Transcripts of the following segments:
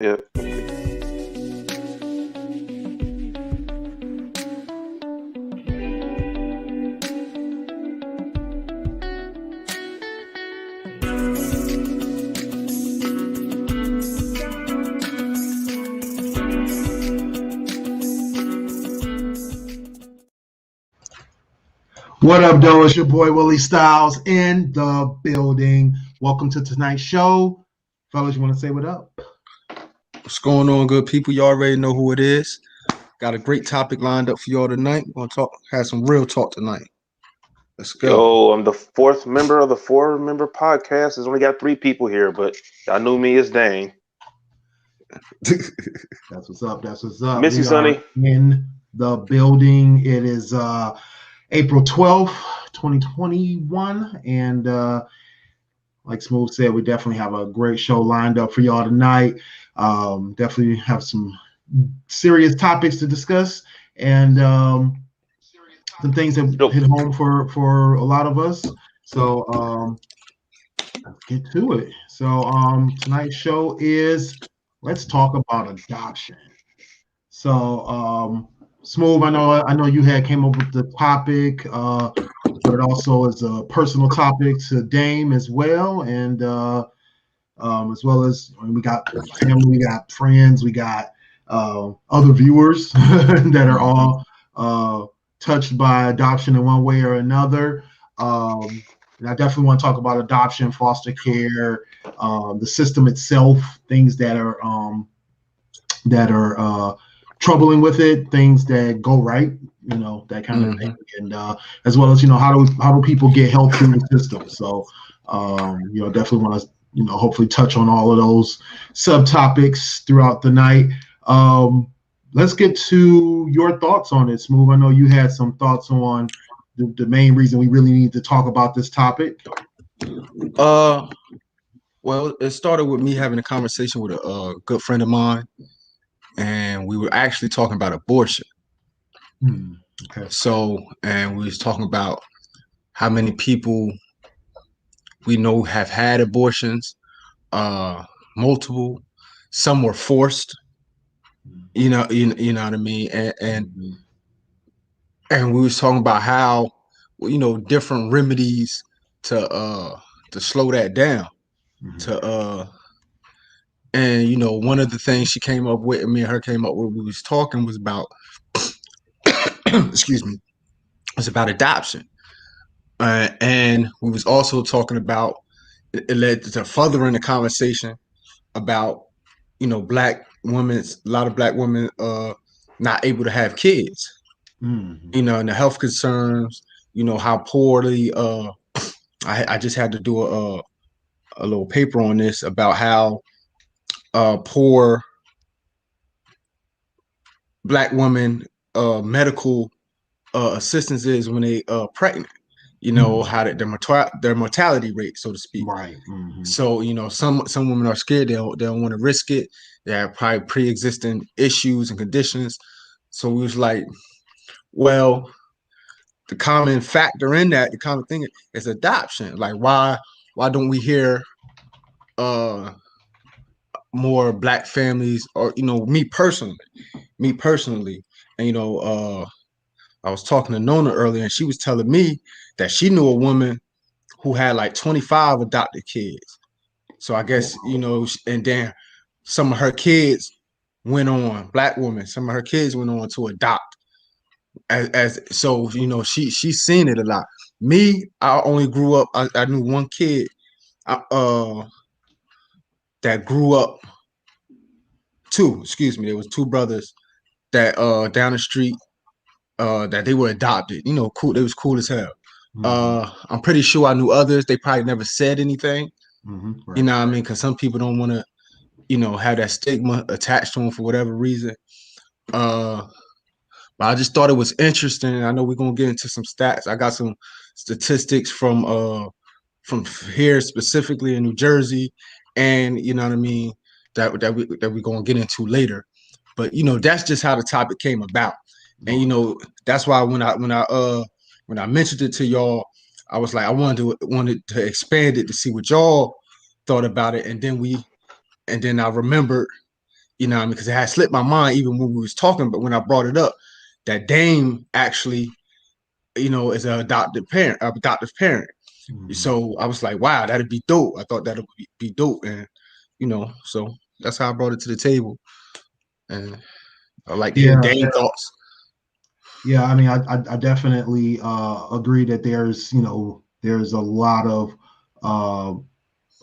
Yeah. What up, though? It's your boy Willie Styles in the building. Welcome to tonight's show. Fellas, you want to say what up? What's going on, good people? You already know who it is. Got a great topic lined up for y'all tonight. We're gonna have some real talk tonight. Let's go. Yo, I'm the fourth member of the four-member podcast. There's only got three people here, but y'all knew me as Dane. That's what's up. That's what's up. Miss you, We are Sonny. in the building. It is April 12th, 2021. And like Smooth said, we definitely have a great show lined up for y'all tonight. Definitely have some serious topics to discuss. And some things that hit home for a lot of us. So let's get to it. So tonight's show is let's talk about adoption. So Smooth, I know you had came up with the topic, but it also is a personal topic to Dame as well, and as well as we got family, we got friends, we got other viewers that are all touched by adoption in one way or another. And I definitely want to talk about adoption, foster care, the system itself, things that are troubling with it, things that go right, that kind of thing, and as well as how do people get help through the system. So definitely want to hopefully touch on all of those subtopics throughout the night. Let's get to your thoughts on it, Smooth. I know you had some thoughts on the main reason we really need to talk about this topic. Well, it started with me having a conversation with a good friend of mine, and we were actually talking about abortion. Okay. So, and we was talking about how many people we know have had abortions, multiple, some were forced. You know what I mean, and we was talking about how different remedies to slow that down. And one of the things she came up with, and me and her came up with, we was talking was about excuse me, was about adoption, and we was also talking about, it led to furthering the conversation about black women, a lot of black women not able to have kids, and the health concerns, how poorly I just had to do a little paper on this about how poor black women medical assistance is when they pregnant, how their mortality rate, so to speak. Right. So some women are scared, they don't want to risk it. They have probably pre-existing issues and conditions. So we was like, well, the common factor in that, the common thing is adoption. Like, why don't we hear more black families, or me personally, and I was talking to Nona earlier, and she was telling me that she knew a woman who had like 25 adopted kids. So I guess and then some of her kids went on, black women, some of her kids went on to adopt. As so, she's seen it a lot. Me, I only grew up. I knew one kid that grew up. There was two brothers that down the street that they were adopted. Cool. They was cool as hell. I'm pretty sure I knew others. They probably never said anything. Right. You know what I mean? Because some people don't want to, have that stigma attached to them for whatever reason. But I just thought it was interesting. I know we're gonna get into some stats. I got some statistics from here, specifically in New Jersey, and you know what I mean, that we're gonna get into later. But that's just how the topic came about. And that's why when I mentioned it to y'all, I was like, I wanted to expand it to see what y'all thought about it. And then I remembered You know what I mean? Because it had slipped my mind even when we was talking, but when I brought it up, that Dame actually, you know, is an adoptive parent, So I was like, wow, that'd be dope. I thought that'd be dope. And, you know, so that's how I brought it to the table. And I like to hear Yeah. Dame's thoughts. Yeah, I mean, I definitely agree that there's a lot of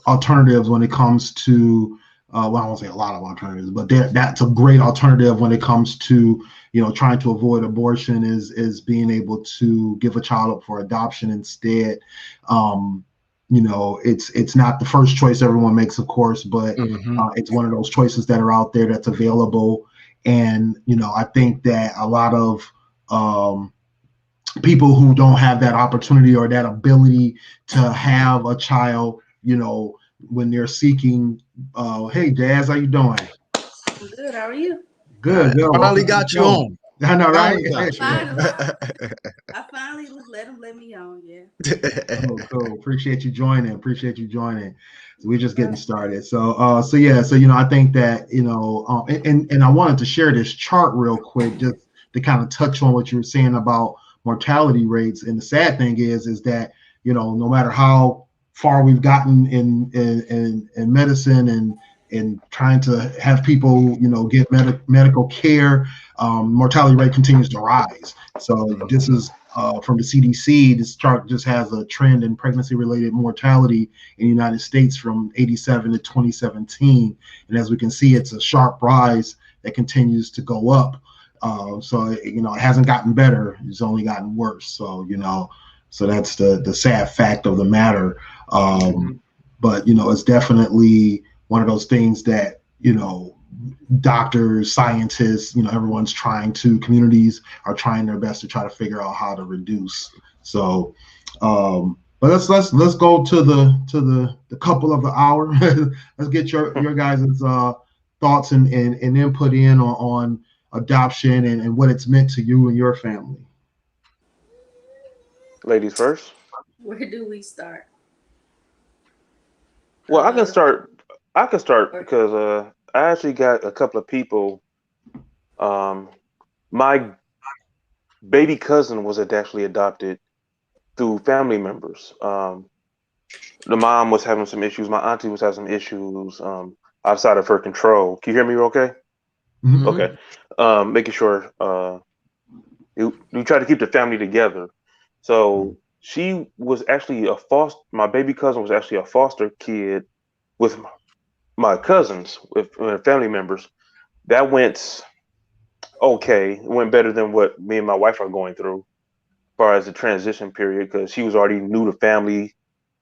alternatives when it comes to well, I won't say a lot of alternatives, but that's a great alternative when it comes to trying to avoid abortion is being able to give a child up for adoption instead. It's not the first choice everyone makes, of course, but it's one of those choices that are out there that's available. And I think that a lot of people who don't have that opportunity or that ability to have a child, when they're seeking, hey, Jazz, how you doing? I'm good. How are you? Good. I finally got you on. I know, right? I finally let me on. Yeah. Cool. Appreciate you joining. So we're just getting started. So I think that and I wanted to share this chart real quick just to kind of touch on what you were saying about mortality rates. And the sad thing is that no matter how far we've gotten in medicine and trying to have people get medical care, mortality rate continues to rise. So this is from the CDC. This chart just has a trend in pregnancy-related mortality in the United States from 1987 to 2017, and as we can see, it's a sharp rise that continues to go up. So it hasn't gotten better; it's only gotten worse. So so that's the sad fact of the matter. But it's definitely one of those things that doctors, scientists, everyone's communities are trying their best to try to figure out how to reduce. So, but let's go to the couple of the hour. Let's get your guys' thoughts and input in on adoption and what it's meant to you and your family. Ladies first. Where do we start? Well, I can start because I actually got a couple of people. My baby cousin was actually adopted through family members. The mom was having some issues. My auntie was having some issues outside of her control. Can you hear me okay? Mm-hmm. Okay. Making sure you try to keep the family together. So she was actually my baby cousin was actually a foster kid with my cousins, with family members. That went okay. It went better than what me and my wife are going through as far as the transition period, because she was already new to family,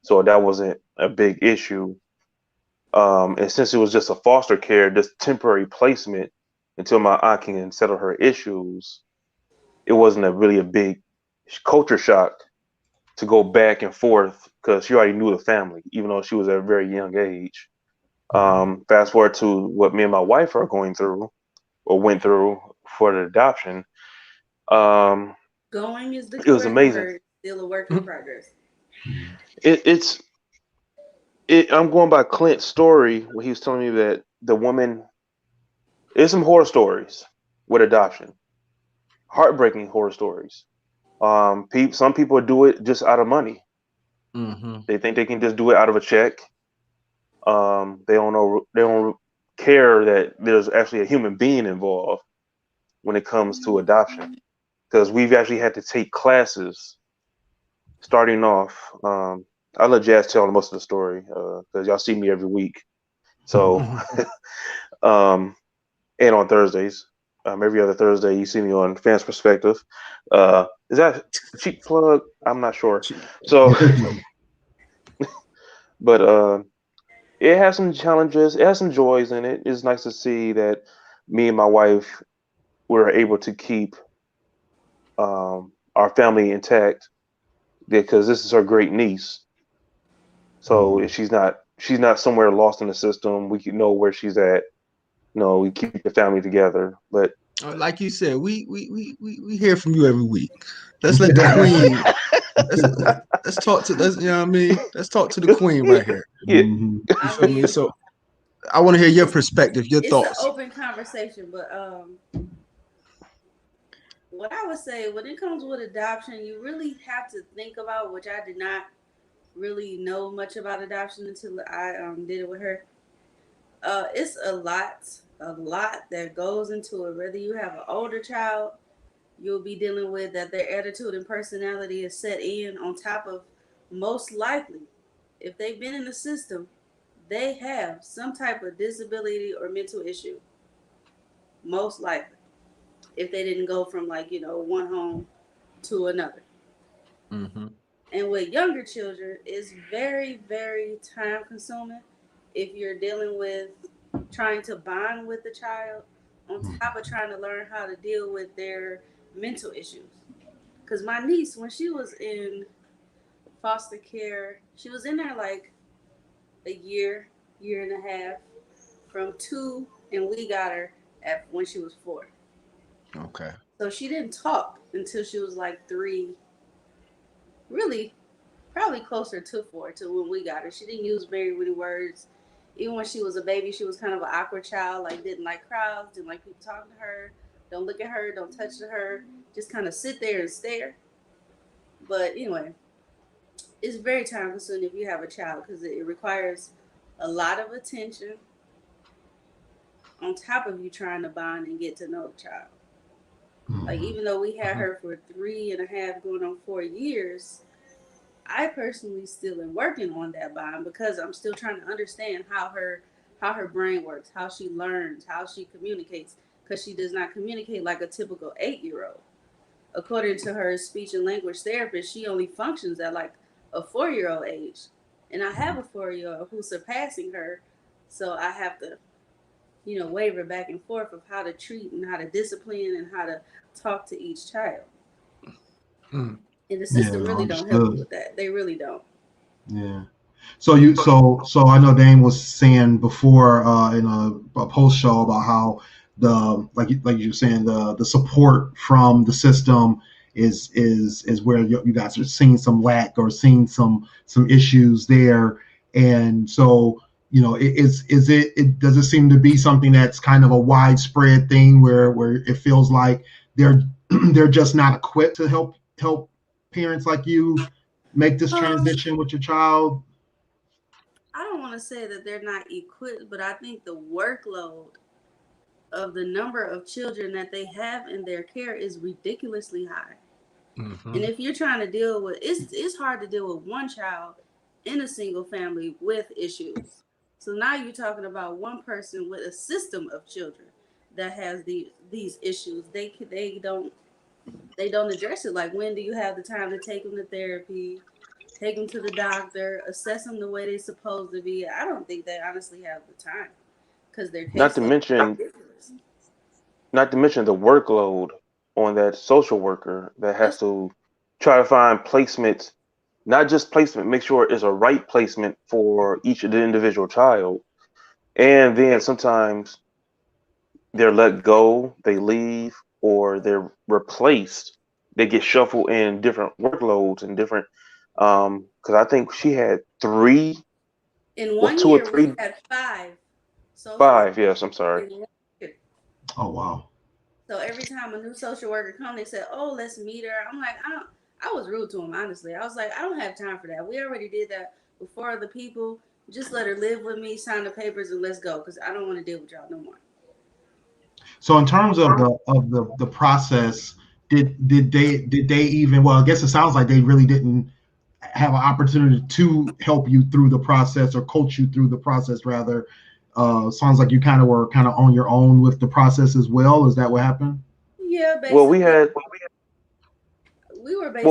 so that wasn't a big issue. And since it was just a foster care, this temporary placement until my aunt can settle her issues, it wasn't really a big culture shock to go back and forth because she already knew the family, even though she was at a very young age. Fast forward to what me and my wife are going through or went through for the adoption. Going is the it was amazing. word, still a work in progress. I'm going by Clint's story when he was telling me that the woman, there's some horror stories with adoption, heartbreaking horror stories. Some people do it just out of money. They think they can just do it out of a check. They don't care that there's actually a human being involved when it comes to adoption, because we've actually had to take classes starting off. I'll let Jazz tell most of the story because y'all see me every week. So, and on Thursdays, every other Thursday, you see me on Fans Perspective. Is that a cheap plug? I'm not sure. So, but it has some challenges. It has some joys in it. It's nice to see that me and my wife were able to keep our family intact, because this is her great niece. So if she's not somewhere lost in the system, we can know where she's at. We keep the family together. But like you said, we hear from you every week. Let's let the queen. Let's talk to. You know what I mean? Let's talk to the queen right here. Yeah. You feel me? So I want to hear your perspective, your It's thoughts. an open conversation, but what I would say when it comes with adoption, you really have to think about, which I did not really know much about adoption until I did it with her. It's a lot that goes into it. Whether you have an older child, you'll be dealing with that their attitude and personality is set in on top of, most likely, if they've been in the system, they have some type of disability or mental issue. Most likely, if they didn't go from one home to another. Mm-hmm. And with younger children, it's very, very time consuming if you're dealing with trying to bond with the child on top of trying to learn how to deal with their mental issues. Because my niece, when she was in foster care, she was in there like a year and a half, from 2, and we got her when she was 4. Okay. So she didn't talk until she was like 3, really, probably closer to 4, to when we got her. She didn't use very many words. Even when she was a baby, she was kind of an awkward child, like didn't like crowds, didn't like people talking to her, don't look at her, don't touch her, just kind of sit there and stare. But anyway, it's very time consuming if you have a child because it requires a lot of attention on top of you trying to bond and get to know the child. Like, even though we had her for 3.5 going on 4 years, I personally still am working on that bond because I'm still trying to understand how her brain works, how she learns, how she communicates, because she does not communicate like a typical 8-year-old. According to her speech and language therapist, she only functions at like a 4-year-old age. And I have a 4-year-old who's surpassing her, so I have to, waver back and forth of how to treat and how to discipline and how to talk to each child. And the system really don't help you with that. They really don't. Yeah. So I know Dane was saying before in a post show about how the like you were saying the support from the system is where you guys are seeing some lack or seeing some issues there, and so does it seem to be something that's kind of a widespread thing where it feels like they're they're just not equipped to help parents like you make this transition with your child? I don't want to say that they're not equipped, but I think the workload of the number of children that they have in their care is ridiculously high. And if you're trying to deal with it's hard to deal with one child in a single family with issues. So now you're talking about one person with a system of children that has these issues. They don't address it. Like, when do you have the time to take them to therapy, take them to the doctor, assess them the way they're supposed to be? I don't think they honestly have the time because their case Not to mention the workload on that social worker that has to try to find placements, not just placement, make sure it's a right placement for each of the individual child. And then sometimes they're let go, they leave, or they're replaced. They get shuffled in different workloads and different. Because I think she had 3 in or one 2 or year. 3, We had 5 social 5. Yes, I'm sorry. in 1 year. Oh wow. So every time a new social worker comes, they say, "Oh, let's meet her." I'm like, I was rude to him, honestly. I was like, I don't have time for that. We already did that before other people. Just let her live with me, sign the papers, and let's go. Because I don't want to deal with y'all no more. So in terms of the process, did they even? Well, I guess it sounds like they really didn't have an opportunity to help you through the process or coach you through the process. Rather, sounds like you were on your own with the process as well. Is that what happened? Yeah, basically. Well,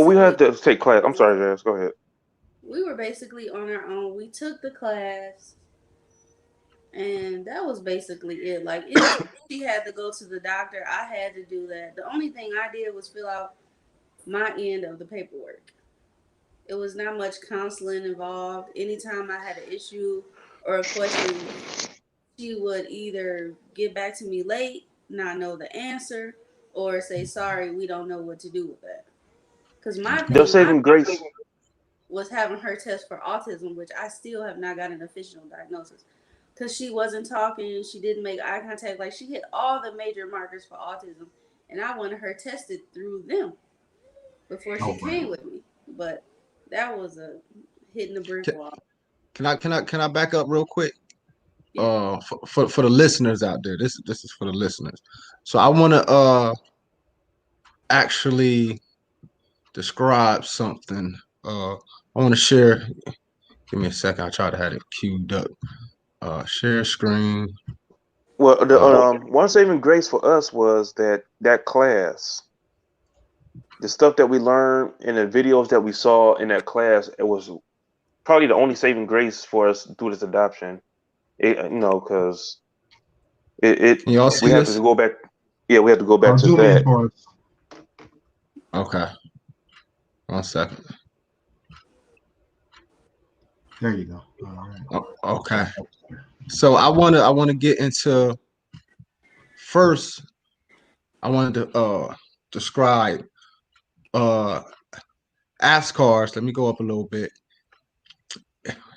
we had to take class. I'm sorry, Jazz. Go ahead. We were basically on our own. We took the class, and that was basically it. Like, she had to go to the doctor. I had to do that. The only thing I did was fill out my end of the paperwork. It was not much counseling involved. Anytime I had an issue or a question, she would either get back to me late, not know the answer, or say, "Sorry, we don't know what to do with that." Because my saving grace was having her test for autism, which I still have not got an official diagnosis. because she wasn't talking, she didn't make eye contact. Like she hit all the major markers for autism, and I wanted her tested through them before she came with me. But that was a hitting the brick wall. Can I back up real quick? Yeah. For the listeners out there, this is for the listeners. So I want to actually describe something. I want to share. Give me a second. I try to have it queued up. Share screen. Well, the one saving grace for us was that class, the stuff that we learned in the videos that we saw in that class, it was probably the only saving grace for us through this adoption. Because Y'all see we have this? to go back. Yeah, we have to go back to that. Okay. 1 second. There you go. All right. Okay. So I wanna get into first. I wanted to describe ASCARS. Let me go up a little bit.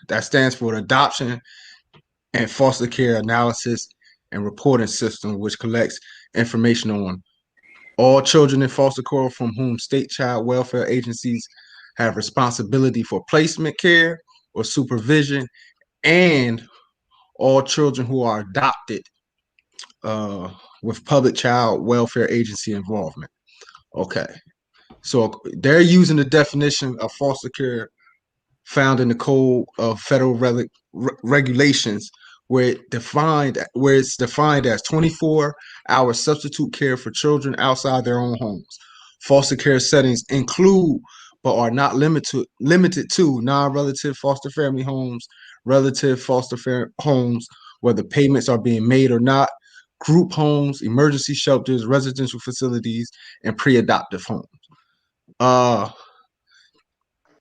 That stands for Adoption and Foster Care Analysis and Reporting System, which collects information on all children in foster care from whom state child welfare agencies have responsibility for placement, care, or supervision, and all children who are adopted with public child welfare agency involvement. Okay. So they're using the definition of foster care found in the Code of Federal Regulations, where it's defined as 24-hour substitute care for children outside their own homes. Foster care settings include, but are not limited to non-relative foster family homes, relative foster homes, whether payments are being made or not, group homes, emergency shelters, residential facilities, and pre-adoptive homes.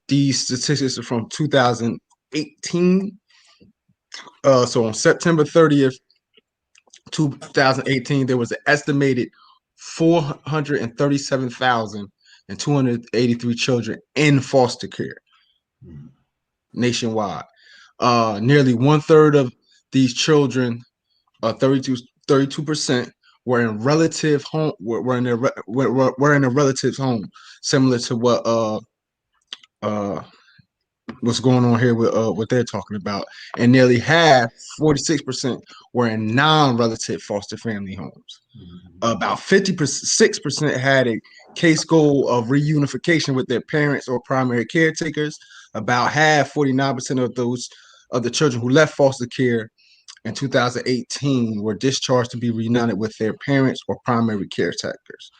These statistics are from 2018. So on September 30th, 2018, there was an estimated 437,283 children in foster care nationwide. Nearly 1/3 of these children, 32%, were in relative home. Were in a relative's home, similar to what what's going on here with what they're talking about, and nearly half, 46%, were in non-relative foster family homes. About 56% had a case goal of reunification with their parents or primary caretakers. About half, 49% of the children who left foster care in 2018 were discharged to be reunited with their parents or primary caretakers.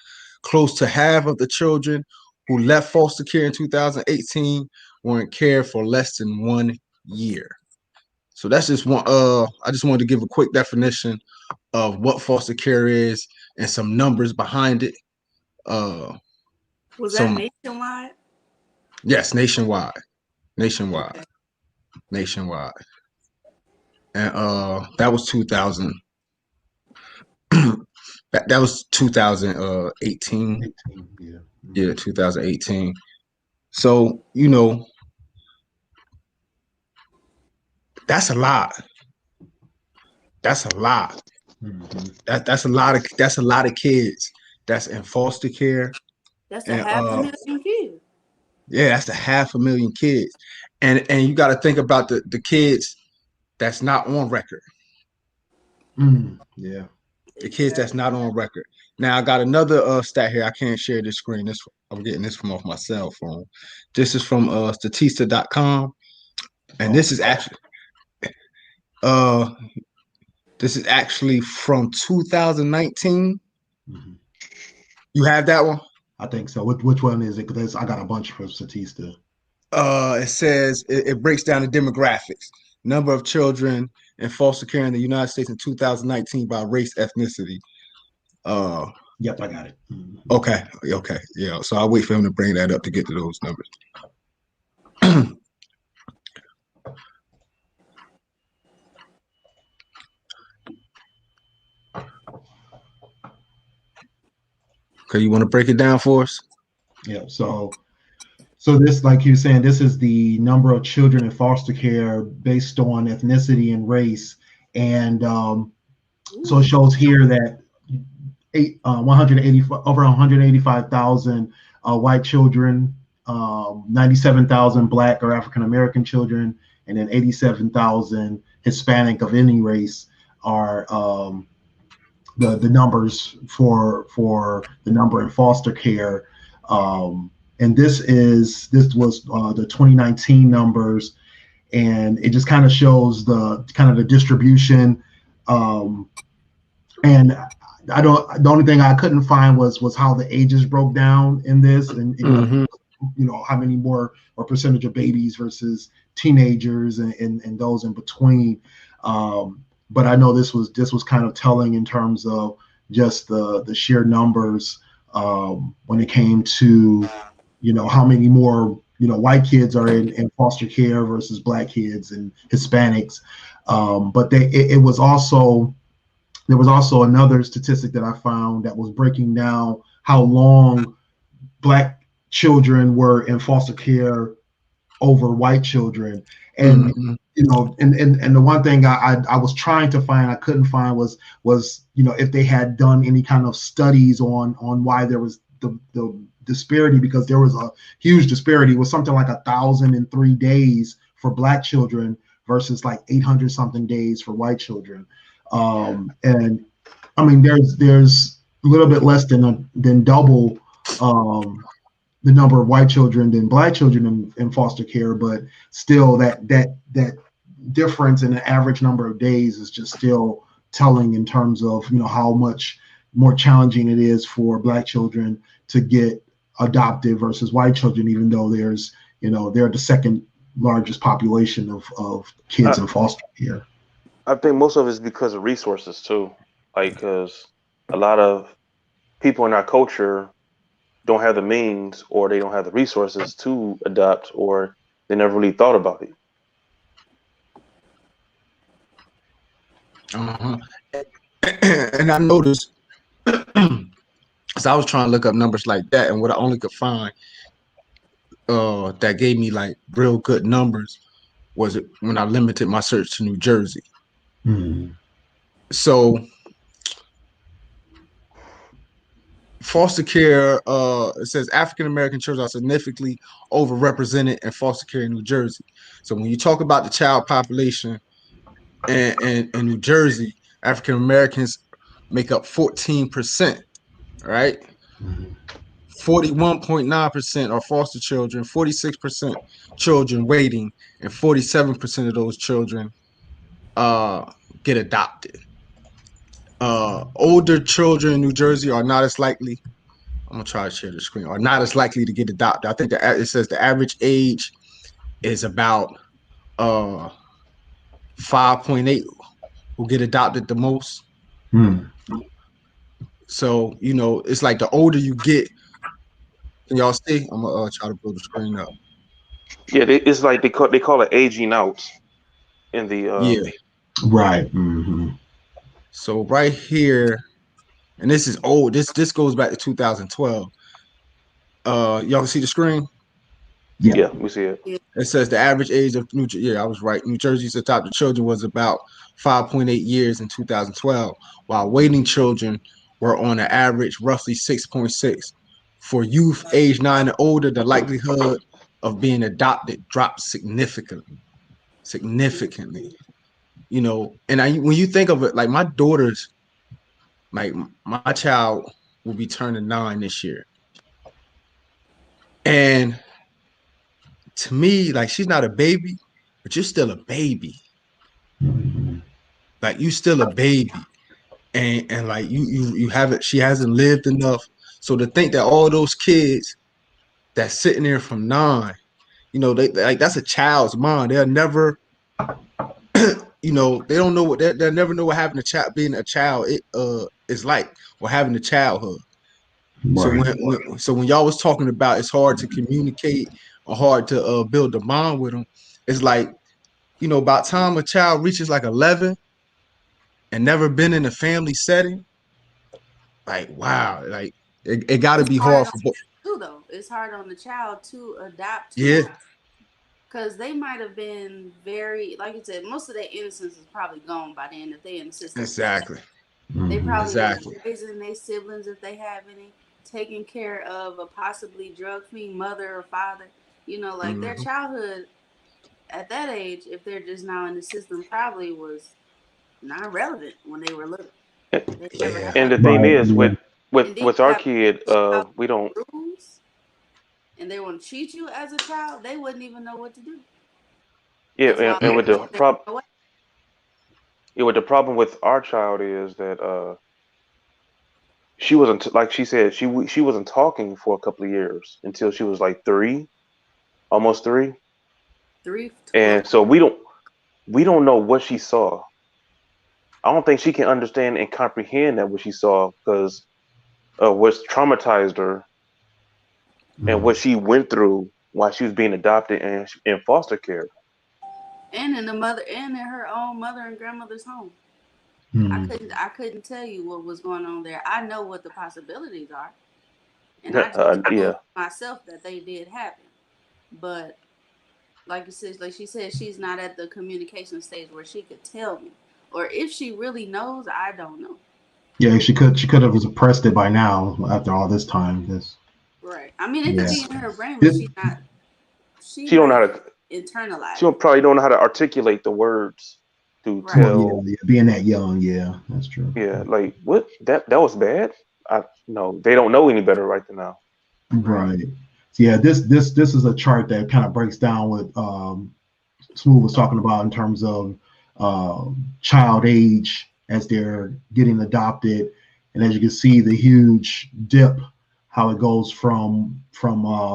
Close to half of the children who left foster care in 2018 were in care for less than 1 year. So that's just one. I just wanted to give a quick definition of what foster care is and some numbers behind it. Was that nationwide? Yes, nationwide. Okay. And that was 2000. that was 2018. Yeah, 2018. So that's a lot. That's a lot. That's a lot of kids that's in foster care. That's a 500,000 kids. Yeah, that's 500,000 kids. And you got to think about the kids that's not on record. Yeah. The kids that's not on record. Now I got another stat here. I can't share this screen. I'm getting this from off my cell phone. This is from Statista.com. And this is actually from 2019. You have that one? I think so. Which one is it? Because I got a bunch from Statista. It says it breaks down the demographics. Number of children in foster care in the United States in 2019 by race, ethnicity. Yep, I got it. Okay. Yeah. So I'll wait for him to bring that up to get to those numbers. Okay, you want to break it down for us? Yeah. So this, like you were saying, this is the number of children in foster care based on ethnicity and race And so it shows here that 185,000 white children, 97,000 Black or African American children, and then 87,000 Hispanic of any race are the numbers for the number in foster care. And this was the 2019 numbers, and it just kind of shows the distribution. And the only thing I couldn't find was how the ages broke down in this, and how many more or percentage of babies versus teenagers and those in between. But I know this was kind of telling in terms of just the sheer numbers when it came to how many more white kids are in foster care versus Black kids and Hispanics. But there was also another statistic that I found that was breaking down how long Black children were in foster care over white children. And and the one thing I was trying to find, I couldn't find was if they had done any kind of studies on why there was the disparity, because there was a huge disparity. It was something like 1,003 days for Black children versus like 800 something days for white children. And I mean, there's a little bit less than double the number of white children than Black children in foster care, but still that difference in the average number of days is just still telling in terms of how much more challenging it is for Black children to get adopted versus white children, even though they're the second largest population of kids in foster care. I think most of it is because of resources too, because a lot of people in our culture don't have the means, or they don't have the resources to adopt, or they never really thought about it. And I noticed, because I was trying to look up numbers like that, and what I only could find that gave me like real good numbers was it when I limited my search to New Jersey. So foster care, it says African American children are significantly overrepresented in foster care in New Jersey. So when you talk about the child population in New Jersey, African Americans make up 14%, right? 41.9% are foster children, 46% children waiting, and 47% of those children get adopted. Older children in New Jersey are not as likely. I'm gonna try to share the screen. Are not as likely to get adopted. I think it says the average age is about 5.8 who get adopted the most. So it's like the older you get. Can y'all see? I'm gonna try to build the screen up. Yeah, it's like they call it aging out in the Right. So right here, and this is old. This goes back to 2012. Y'all can see the screen? Yeah, we see it. It says the average age of New Jersey. Yeah, I was right. New Jersey's adopted children was about 5.8 years in 2012, while waiting children were on an average roughly 6.6. For youth age 9 and older, the likelihood of being adopted dropped significantly. And when you think of it, like my daughter's, like my child will be turning 9 this year. And to me, like, she's not a baby, but you're still a baby. Like, you still a baby. And like you haven't, she hasn't lived enough. So to think that all those kids that's sitting there from 9, they like, that's a child's mind. They'll never they don't know they'll never know what having being a child is like, or having a childhood. Right. So when y'all was talking about it's hard to communicate or hard to build a bond with them, it's like, by the time a child reaches like 11 and never been in a family setting, like, wow, like it got to be hard for both. Too, though, it's hard on the child to adapt. Yeah. Because they might have been very, like you said, most of their innocence is probably gone by then if they in the system. Exactly. They Mhm. probably Exactly. was raising their siblings if they have any, taking care of a possibly drug fiend mother or father. You know, like their Mhm. childhood at that age, if they're just now in the system, probably was not relevant when they were little. They never Yeah. And had. the thing Right. is, Yeah. And then with you our got kid, child we don't. rules, and they want to treat you as a child. They wouldn't even know what to do. Yeah, That's why and with the they prob, run away. yeah, with the problem with our child is that she wasn't like she said she wasn't talking for a couple of years until she was like three, almost three, 3 to and so we don't know what she saw. I don't think she can understand and comprehend that what she saw because what's traumatized her and Mhm. what she went through while she was being adopted and in foster care. and in the mother and in her own mother and grandmother's home. Mhm. I couldn't tell you what was going on there. I know what the possibilities are, and I just know Yeah, myself that they did happen. But like you said, like she said, she's not at the communication stage where she could tell me, or if she really knows, I don't know. Yeah, she could have suppressed it by now after all this time. This Right. I mean, it could yeah. be in her brain, but This, she she don't know might how not to. She internalize don't, it. probably don't know how to articulate the words to Right. well, yeah, tell. yeah, being that young, yeah, that's true. Yeah, like what that was bad. I no, they don't know any better right now. Right. Right. Yeah, this is a chart that kind of breaks down what Smooth was talking about in terms of child age as they're getting adopted, and as you can see, the huge dip, how it goes from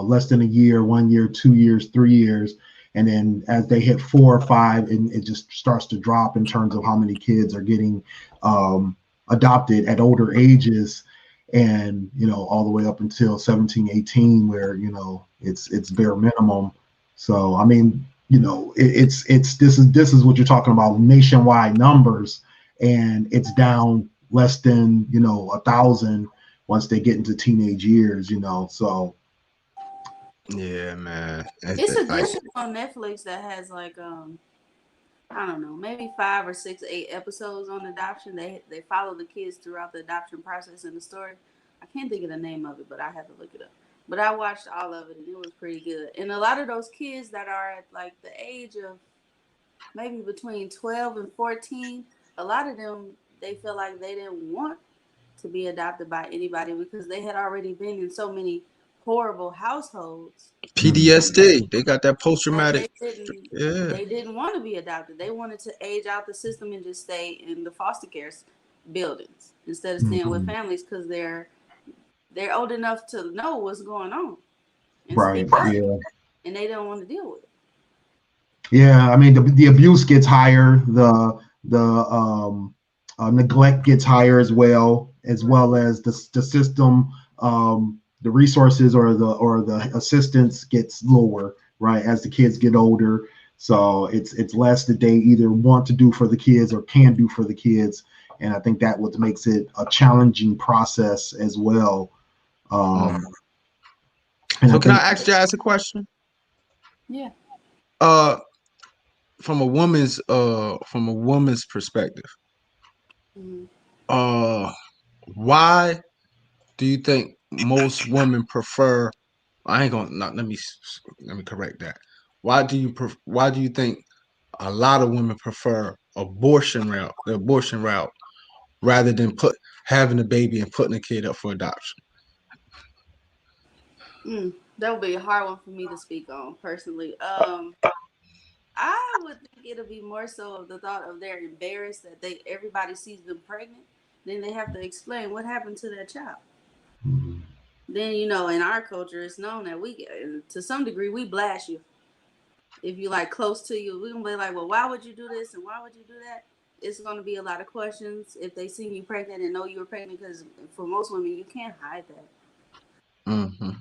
less than a year, 1 year, 2 years, 3 years, and then as they hit 4 or 5, and it just starts to drop in terms of how many kids are getting adopted at older ages, and all the way up until 17, 18, where it's bare minimum. So I mean, it's this is what you're talking about, nationwide numbers, and it's down less than 1,000 once they get into teenage years. So Yeah, man. It's a Like, good show on Netflix that has like I don't know, maybe 5 or 6, 8 episodes on adoption. They follow the kids throughout the adoption process and the story. I can't think of the name of it, but I have to look it up. But I watched all of it and it was pretty good. And a lot of those kids that are at like the age of maybe between 12 and 14, a lot of them they feel like they didn't want to be adopted by anybody because they had already been in so many horrible households PTSD. They got that post that traumatic. Yeah. they didn't want to be adopted. They wanted to age out the system and just stay in the foster care buildings instead of staying with mhm, families because they're old enough to know what's going on and right, speak up, yeah, and they don't want to deal with it. yeah. I mean, the abuse gets higher, the neglect gets higher Right. as well as the system, the resources or the assistance gets lower, right, as the kids get older. So it's less that they either want to do for the kids or can do for the kids, and I think that what makes it a challenging process as well. Mm. Um, and I So can think I ask Jazz a question? Yeah. Uh, from a woman's perspective, Mm-hmm. uh, why do you think most women prefer? I ain't gonna not let me correct that. Why do you think a lot of women prefer the abortion route, rather than having a baby and putting a kid up for adoption? That would be a hard one for me to speak on personally. I would think it'll be more so of the thought of they're embarrassed that everybody sees them pregnant, then they have to explain what happened to their child. mhm, Then in our culture, it's known that to some degree, we blast you if you like close to you. We're gonna be like, well, why would you do this and why would you do that? It's gonna be a lot of questions if they see you pregnant and know you were pregnant because for most women, you can't hide that. Mm-hmm.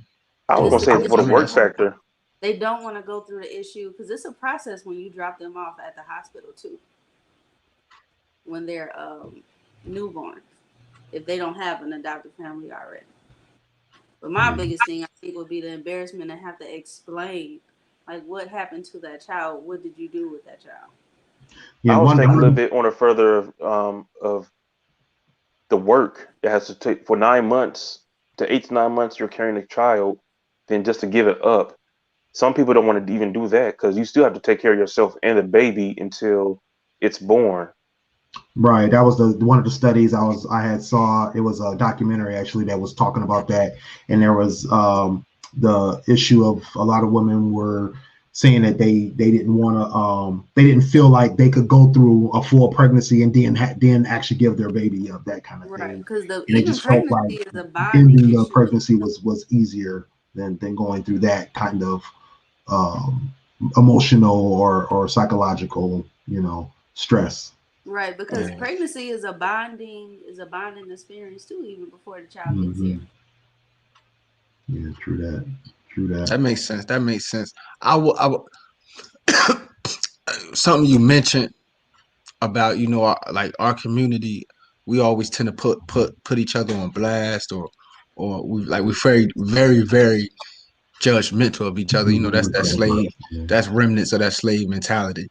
I was It's gonna the say for the Let me work ask you. factor. they don't want to go through the issue because it's a process when you drop them off at the hospital too when they're newborns if they don't have an adoptive family already. But my yeah, biggest thing I think would be the embarrassment to have to explain Like, what happened to that child? What did you do with that child? Yeah, I was one. thinking a little bit on a further of the work it has to take for 9 months to 8 to 9 months. You're carrying a child, then just to give it up. Some people don't want to even do that because you still have to take care of yourself and the baby until it's born. Right. That was the one of the studies I had saw. It was a documentary actually that was talking about that, and there was the issue of a lot of women were saying that they didn't want to they didn't feel like they could go through a full pregnancy and then actually give their baby up, that kind of Right, thing, because and they even just felt like pregnancy is a bonding ending the issue. pregnancy was easier than going through that kind of um, emotional or psychological stress. Right, because Yeah. pregnancy is a bonding experience too, even before the child gets here. Hmm. Yeah, true that. True that. That makes sense. That makes sense. I will something you mentioned about like our community, we always tend to put each other on blast, or we very judgmental of each other. That's that slave, that's remnants of that slave mentality.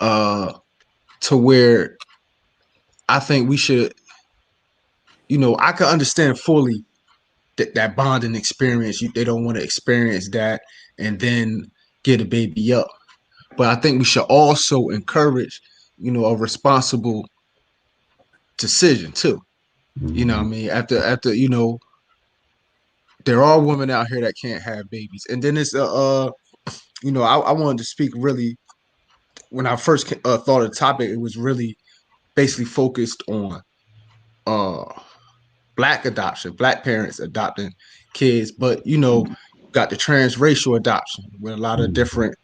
To where I think we should, I can understand fully that bonding experience. They don't want to experience that and then get a baby up. But I think we should also encourage, a responsible decision too. You know what I mean? After there are women out here that can't have babies. And then it's I wanted to speak really when I first thought of the topic, it was really basically focused on uh black adoption, black parents adopting kids, but got the transracial adoption where a lot of different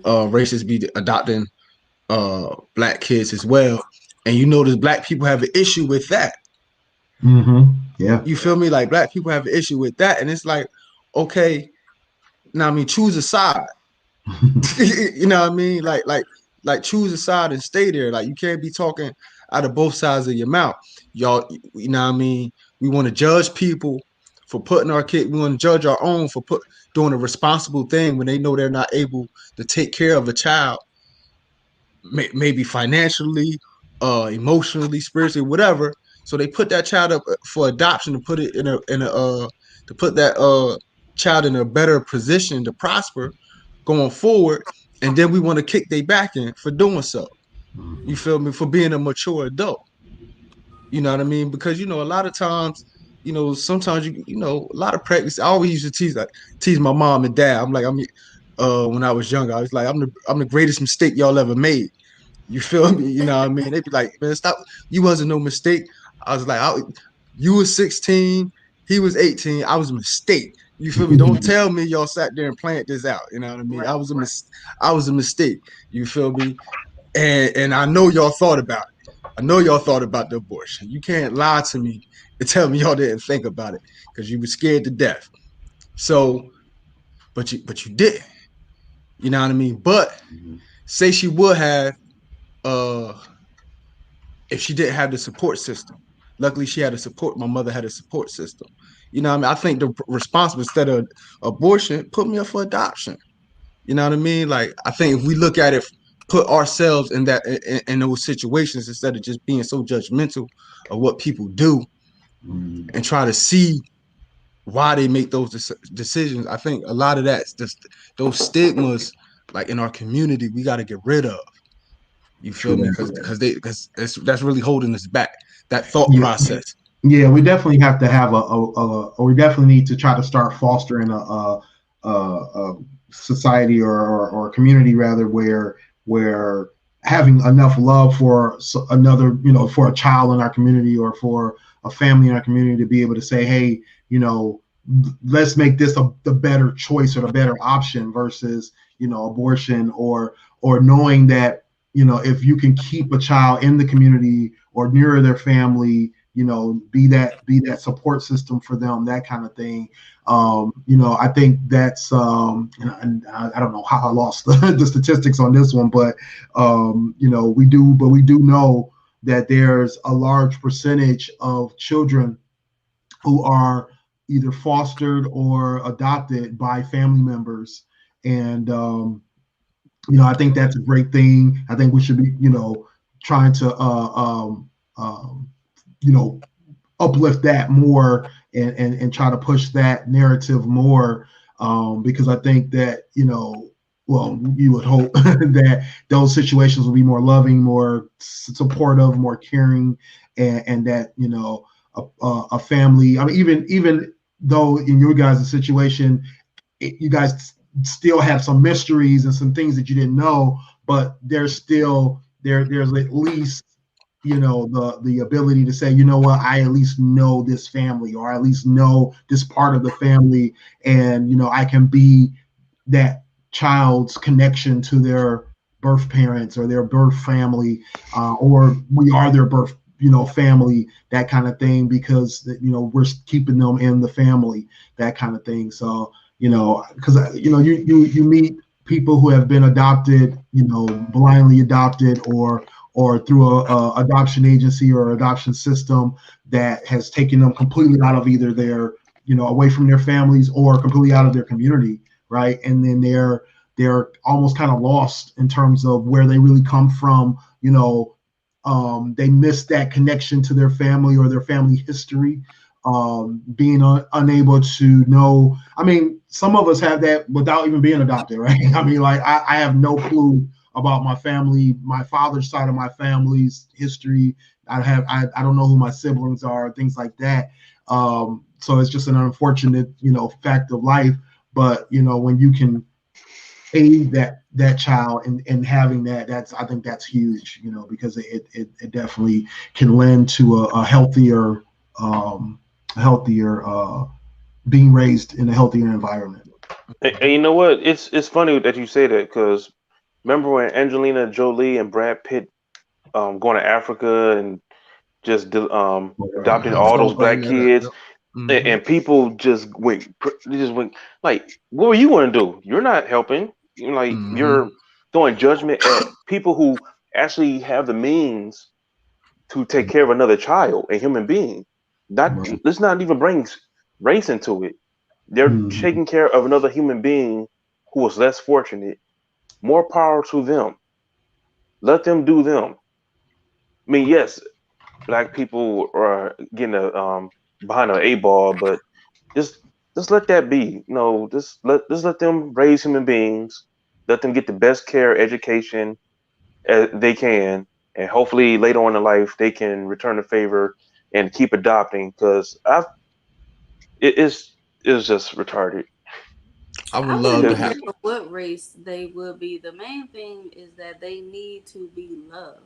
races be adopting black kids as well. And there's black people have an issue with that. Yeah. You feel me? Like black people have an issue with that. And it's like, okay, now I mean choose a side. You know what I mean? Like choose a side and stay there. Like you can't be talking out of both sides of your mouth. Y'all, you know what I mean? We want to judge people for putting our kid, we want to judge our own for doing a responsible thing when they know they're not able to take care of a child, maybe financially, emotionally, spiritually, whatever. So they put that child up for adoption to put it to put that child in a better position to prosper going forward, and then we want to kick they back in for doing so. You feel me? For being a mature adult. You know what I mean? Because a lot of times, sometimes a lot of pregnancy. I always used to tease my mom and dad. I'm like, when I was younger, I was like, I'm the greatest mistake y'all ever made. You feel me? You know what I mean? They'd be like, man, stop. You wasn't no mistake. I was like, you was 16, he was 18. I was a mistake. You feel me? Don't tell me y'all sat there and planned this out. You know what I mean? Right. I was a mistake. You feel me? And I know y'all thought about it. I know y'all thought about the abortion. You can't lie to me and tell me y'all didn't think about it because you were scared to death. So, but you did. You know what I mean? But say she would have if she didn't have the support system. Luckily, she had a support. My mother had a support system. You know what I mean? I think the responsible instead of abortion, put me up for adoption. You know what I mean? Like I think if we look at it, put ourselves in in those situations instead of just being so judgmental of what people do and try to see why they make those decisions. I think a lot of that's just those stigmas, like in our community, we got to get rid of. You feel me? Because that's really holding us back. That thought Yeah. process. Yeah, we definitely have to have or we definitely need to try to start fostering a society or a community rather where having enough love for another, for a child in our community or for a family in our community to be able to say, hey, let's make this the better choice or the better option versus, abortion or knowing that, if you can keep a child in the community or near their family, be that support system for them, that kind of thing. I think that's and I don't know how I lost the statistics on this one, but we do know that there's a large percentage of children who are either fostered or adopted by family members. And I think that's a great thing. I think we should be, trying to, uplift that more and try to push that narrative more, because I think that, well, you would hope that those situations will be more loving, more supportive, more caring, and that, a family. I mean, even though in your guys' situation, you guys still have some mysteries and some things that you didn't know, but there's at least, the ability to say, what, I at least know this family, or I at least know this part of the family, and I can be that child's connection to their birth parents or their birth family, or we are their birth family, that kind of thing, because we're keeping them in the family, that kind of thing. So because you meet people who have been adopted, blindly adopted, or through a adoption agency or adoption system that has taken them completely out of either their, away from their families, or completely out of their community, right? And then they're almost kind of lost in terms of where they really come from. They miss that connection to their family or their family history, being unable to know. I mean, some of us have that without even being adopted, right? I mean, like I have no clue about my family, my father's side of my family's history. I don't know who my siblings are, things like that. So it's just an unfortunate, fact of life. But when you can aid that child and having that, I think that's huge, because it definitely can lend to a healthier being raised in a healthier environment. And you know what? It's funny that you say that, because remember when Angelina Jolie and Brad Pitt going to Africa and just adopting all those black kids, and people just went like, what were you going to do? You're not helping. You're throwing judgment at people who actually have the means to take care of another child, a human being. Let's not even bring race into it. They're taking care of another human being who was less fortunate. More power to them. Let them do them. I mean, yes, black people are getting behind an eight ball, but just just let that be. Just let them raise human beings. Let them get the best care, education as they can, and hopefully later on in life they can return the favor and keep adopting. Because it's just retarded. I would I love to wouldn't have. care what race they will be. The main thing is that they need to be loved.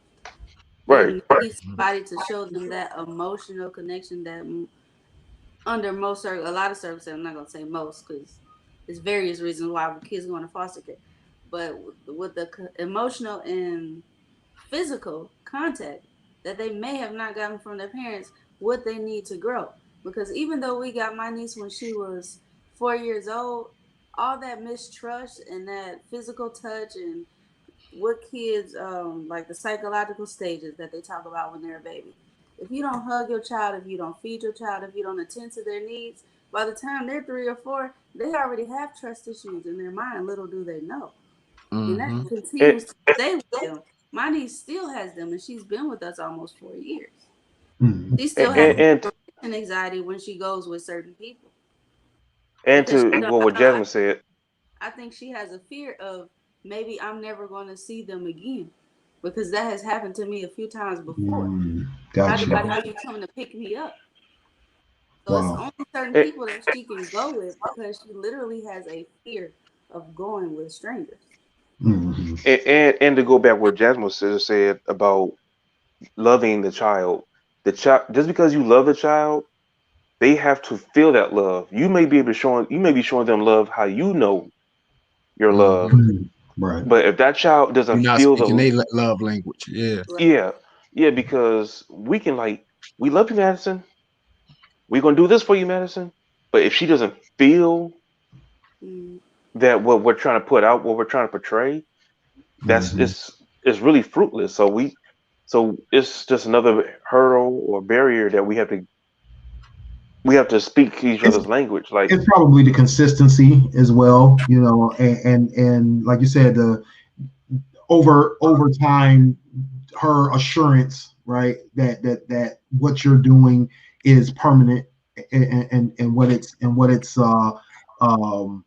Right. They need somebody to show them that emotional connection that under a lot of services, I'm not gonna say most, because there's various reasons why kids go into foster care, but with the emotional and physical contact that they may have not gotten from their parents, what they need to grow. Because even though we got my niece when she was 4 years old, all that mistrust and that physical touch and what kids like the psychological stages that they talk about when they're a baby. If you don't hug your child, if you don't feed your child, if you don't attend to their needs, by the time they're 3 or 4, they already have trust issues in their mind. Little do they know, and that And, continues to stay with them. My niece still has them, and she's been with us almost 4 years. She still has and separation anxiety when she goes with certain people and because to she don't well, know what how. Jasmine said. I think she has a fear of maybe I'm never going to see them again because that has happened to me a few times before. How do Gotcha. you keep coming to pick me up? So it's Wow. only certain And, people that she can go with because she literally has a fear of going with strangers. Hmm. and to go back what Jasmine said about loving the child, just because you love the child, they have to feel that love. You may be showing them love how you know your love, Right. but if that child You're doesn't not feel speaking the their love language. Yeah. Right. yeah, yeah, because we can we love you, Madison. We're gonna do this for you, Madison. But if she doesn't feel Mm. that what we're trying to put out, what we're trying to portray, that's Hmm. it's really fruitless. So it's just another hurdle or barrier that we have to we have to speak each It's other's language. Like, it's probably the consistency as well, you know, and like you said, the over time, her assurance, right, that what you're doing is permanent, and um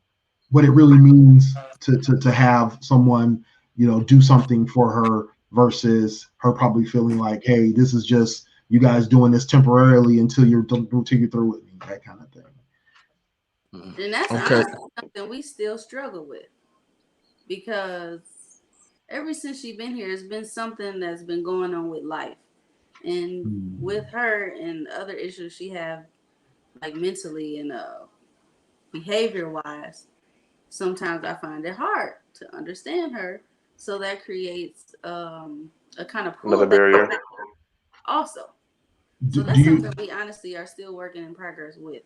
what it really means to have someone, you know, do something for her versus her probably feeling like, hey, this is just you guys doing this temporarily until you're through with me, that kind of thing. And that's Okay. honestly something we still struggle with because ever since she's been here, it's been something that's been going on with life. And with her and other issues she have, like mentally and behavior wise, sometimes I find it hard to understand her. So that creates a kind of pull another back barrier. also. So Do that's you something we honestly are still working in progress with.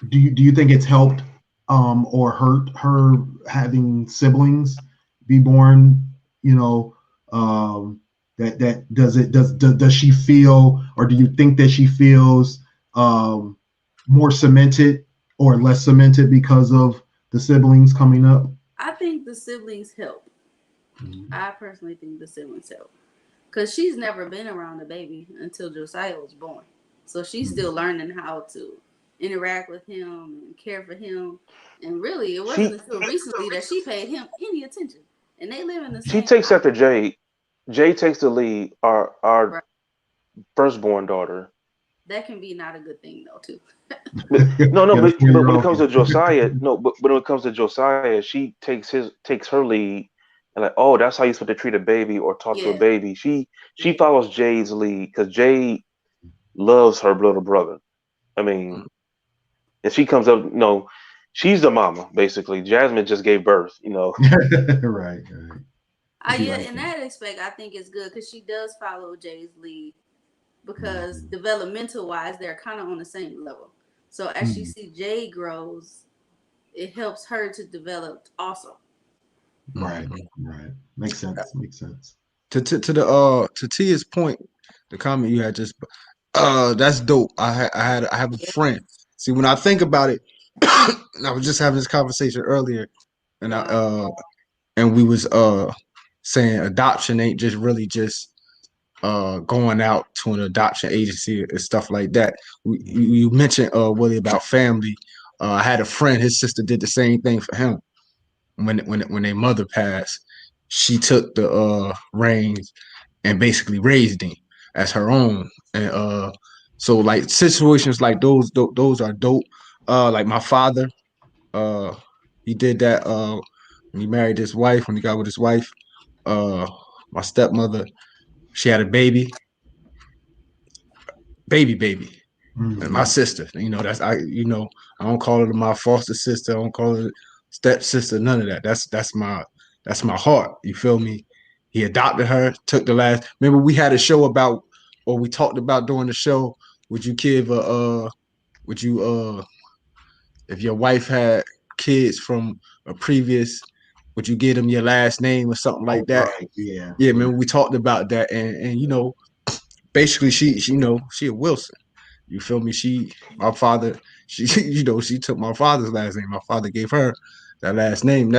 do you think it's helped or hurt her having siblings be born, you know, that does she feel, or do you think that she feels um more cemented or less cemented because of the siblings coming up? I think the siblings help. I personally think the siblings help. Because she's never been around a baby until Josiah was born. So she's still learning how to interact with him and care for him. And really, it wasn't She until recently that she paid him any attention. And they live in the she same takes house. after Jay. Jay takes the lead. Our Right. firstborn daughter. That can be not a good thing, though, too. No, no, Yeah, the but when 4 year it old comes to Josiah, no, but when it comes to Josiah, she takes her lead, and like, oh, that's how you're supposed to treat a baby or talk to a Yeah. baby. She Yeah. follows Jay's lead because Jay loves her little brother. I mean, and she comes up, she's the mama basically. Jasmine just gave birth, right. I do Yeah, like in that. that aspect, I think it's good because she does follow Jay's lead because developmental wise, they're kind of on the same level. So as she see Jay grows, it helps her to develop also. Right, right. Makes sense. Makes sense. To Tia's point, the comment you had just that's dope. I have a friend. See, when I think about it, I was just having this conversation earlier, and Wow. we was saying adoption ain't just really just going out to an adoption agency and stuff like that. You mentioned Willie about family. I had a friend, his sister did the same thing for him when their mother passed. She took the reins and basically raised him as her own. And so like situations like those are dope. Like my father, he did that when he married his wife, when he got with his wife. Uh, my stepmother, she had a baby. And my sister, that's I don't call her my foster sister, I don't call her stepsister, none of that. That's my heart. You feel me? He adopted her, took the last. Remember, we had a show about, or we talked about during the show. Would you give would you if your wife had kids from a previous, would you give them your last name or something Oh, like that? right. Yeah. Yeah, man, we talked about that, and basically she a Wilson. You feel me? My father, she, she took my father's last name. My father gave her that last name.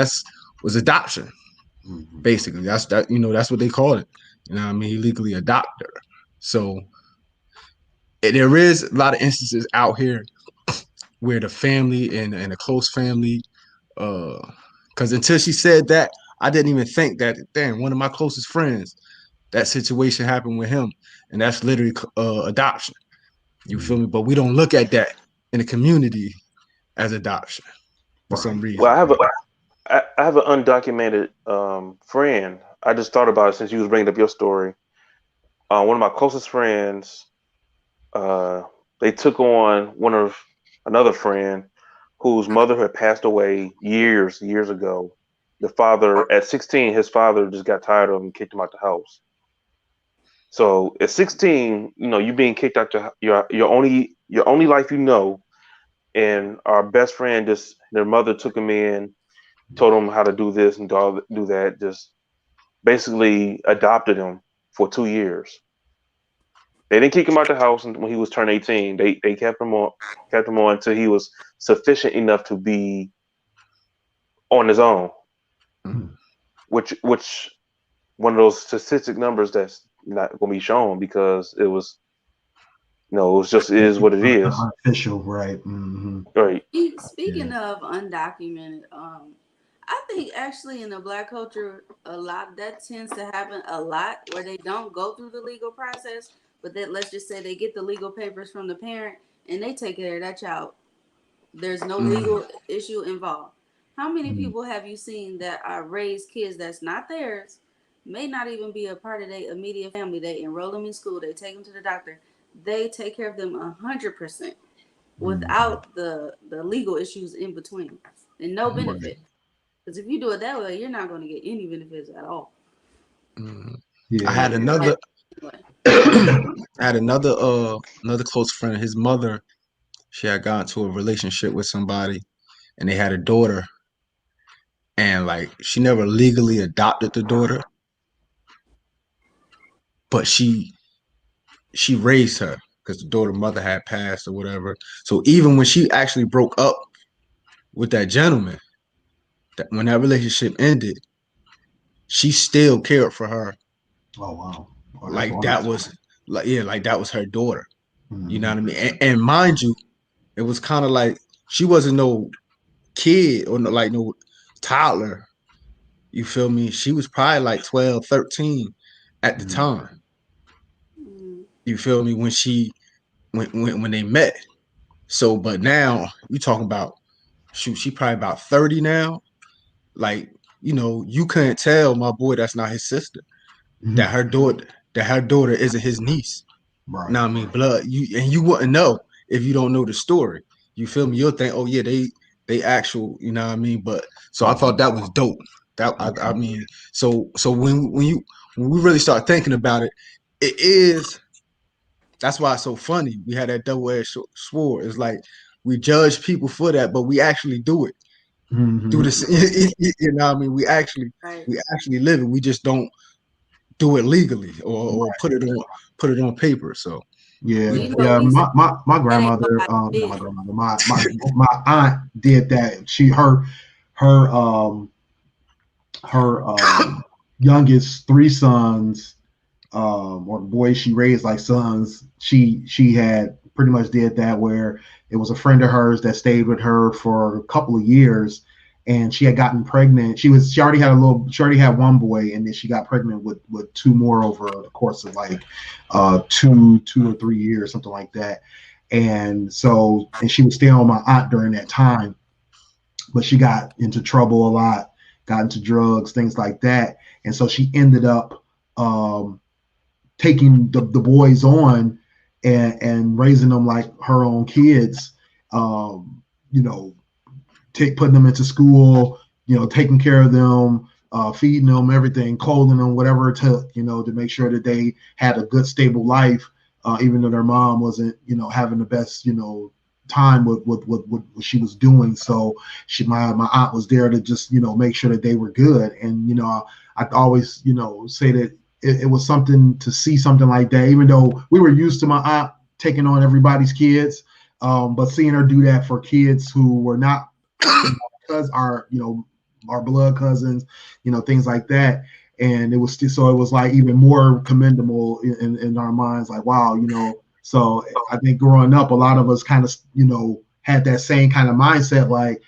Was adoption, basically. That's what they call it. You know what I mean? He legally adopted her. So there is a lot of instances out here where the family and a close family, because until she said that, I didn't even think that, damn, one of my closest friends, that situation happened with him. And that's literally adoption. You feel me? But we don't look at that in the community as adoption for some Right. reason. well, I have an undocumented friend. I just thought about it since you was bringing up your story. One of my closest friends, uh, they took on another friend whose mother had passed away years ago. The father, at 16, his father just got tired of him and kicked him out the house. So at 16, you being kicked out your only life, and our best friend, just their mother took him in, told him how to do this and do that, just basically adopted him for 2 years. They didn't kick him out the house when he was turned 18. They kept him on until he was sufficient enough to be on his own. Mhm. Which one of those statistic numbers that's not going to be shown because it was it was just is what it is. Unofficial, right? Mm-hmm. Right. Speaking of undocumented, I think actually in the black culture, a lot that tends to happen a lot where they don't go through the legal process, but that let's just say they get the legal papers from the parent and they take care of that child. There's no Mhm. legal issue involved. How many Mm-hmm. people have you seen that are raised kids that's not theirs, may not even be a part of their immediate family? They enroll them in school, they take them to the doctor, they take care of them 100% without the legal issues in between and no Right. benefit. Because if you do it that way, you're not going to get any benefits at all. Mhm. I Yeah. had another Anyway, I had another close friend. His mother, she had gotten into a relationship with somebody, and they had a daughter, and like she never legally adopted the daughter, but she raised her because the daughter mother had passed or whatever. So even when she actually broke up with that gentleman, that when that relationship ended, she still cared for her Oh wow. Oh, that's like that wonderful. was like that was her daughter. You know Mm-hmm. what I mean? And mind you, it was kind of like she wasn't no kid or no, like no toddler. You feel me? She was probably like 12, 13 at the Mm-hmm. time. mm, You feel me? When they met. So, but now you talking about shoot, she probably about 30 now. Like, you couldn't tell my boy that's not his sister. That Mm-hmm. her daughter isn't his niece. Right. Now I mean blood. You wouldn't know if you don't know the story. You feel me? You'll think, oh yeah, they actual, you know what I mean? But so I thought that was dope. That I Okay. mean, so when we really start thinking about it, it is that's why it's so funny. We had that double-edged sword. It's like we judge people for that, but we actually do it. Do Mm-hmm. this, you know what I mean? right. We actually live it. We just don't do it legally or put it on paper. So Yeah, Well, you you know, know, yeah. we say My that ain't grandmother, nobody not my business. grandmother, my aunt did that. Her her youngest three sons, or boys she raised like sons. She had pretty much did that where it was a friend of hers that stayed with her for a couple of years, and she had gotten pregnant. She already had one boy, and then she got pregnant with two more over the course of like 2 or 3 years, something like that. And she was staying with my aunt during that time, but she got into trouble a lot, got into drugs, things like that. And so she ended up um, taking the boys on and raising them like her own kids. You know, putting them into school, taking care of them, feeding them everything, clothing them, whatever it took, to make sure that they had a good, stable life, even though their mom wasn't, having the best, time with what she was doing. So my aunt was there to just, make sure that they were good. And, I always, say that it was something to see something like that, even though we were used to my aunt taking on everybody's kids. But seeing her do that for kids who were not because our blood cousins, things like that. And it was still, so it was like even more commendable in our minds, like wow, so I think growing up, a lot of us kind of had that same kind of mindset, like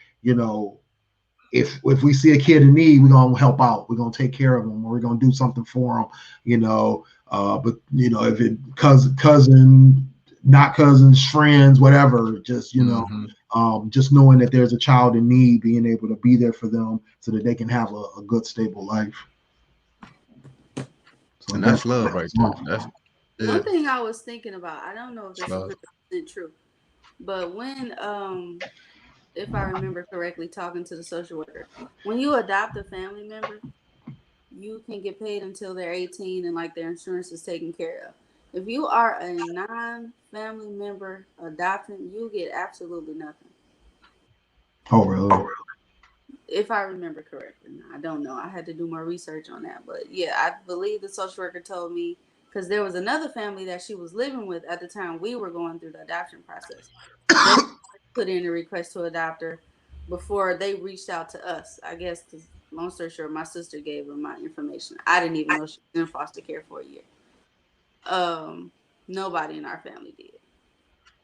if we see a kid in need, we're gonna help out, we're gonna take care of them, or we're gonna do something for them, but if it cousin, not cousins, friends, whatever, just mhm. just knowing that there's a child in need, being able to be there for them so that they can have a good, stable life. So And that's definitely, love right there. That's yeah, One thing I was thinking about, I don't know if it's that's love. 100% true, but when if I remember correctly, talking to the social worker, when you adopt a family member, you can get paid until they're 18 and like their insurance is taken care of. If you are a non-family member adopting, you get absolutely nothing. oh really? If I remember correctly. Now, I don't know. I had to do more research on that, but yeah, I believe the social worker told me because there was another family that she was living with at the time we were going through the adoption process. They put in a request to adopt her before they reached out to us. I guess, because long story short, my sister gave them my information. I didn't even know she was in foster care for a year. Nobody in our family did,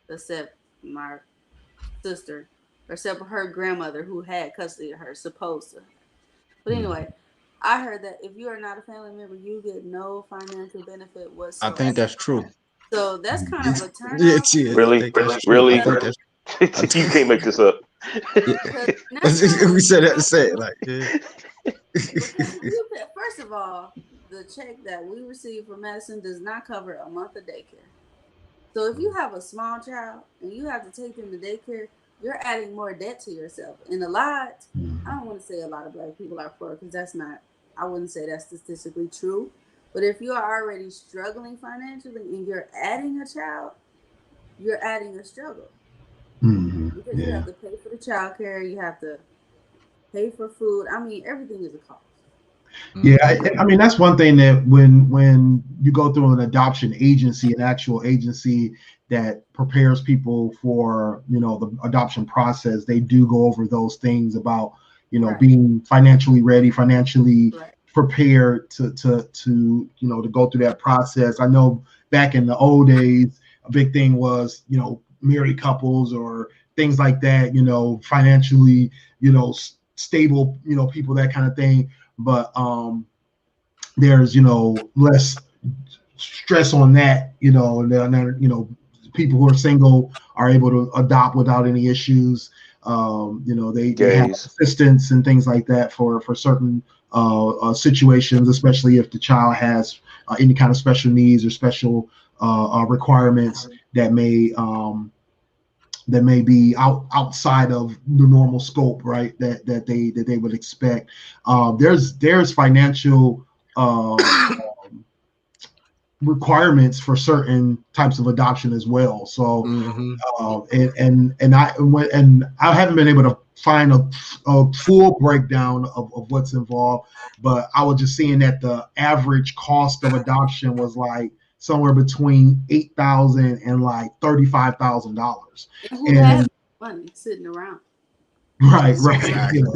except my sister, except for her grandmother who had custody of her, supposed to. But anyway, I heard that if you are not a family member, you get no financial benefit I whatsoever. think that's true. So that's kind of a turn Yeah, off. yeah, I Really? think that's true. Really? I think that's. You can't make this up. Yeah. Because next time We said that to say it like, yeah. first of all, the check that we receive from Madison does not cover a month of daycare. So if you have a small child and you have to take them to daycare, you're adding more debt to yourself. And I don't want to say a lot of Black people are poor, because that's not, I wouldn't say that's statistically true. But if you are already struggling financially and you're adding a child, you're adding a struggle. Because you have to pay for the child care, you have to pay for food. I mean, everything is a cost. Yeah, I mean, that's one thing that when you go through an adoption agency, an actual agency that prepares people for, you know, the adoption process, they do go over those things about, you know, being financially ready, financially prepared to you know, to go through that process. I know back in the old days, a big thing was, you know, married couples or things like that, you know, financially, you know, stable, you know, people, that kind of thing. But there's, you know, less stress on that, you know, and you know, people who are single are able to adopt without any issues. You know, they have assistance and things like that for certain situations, especially if the child has any kind of special needs or special requirements that may be outside of the normal scope, right? That they would expect. There's financial requirements for certain types of adoption as well. So and I haven't been able to find a full breakdown of what's involved, but I was just seeing that the average cost of adoption was like somewhere between $8,000 and like $35,000. Who has money sitting around? Right. Exactly. You know?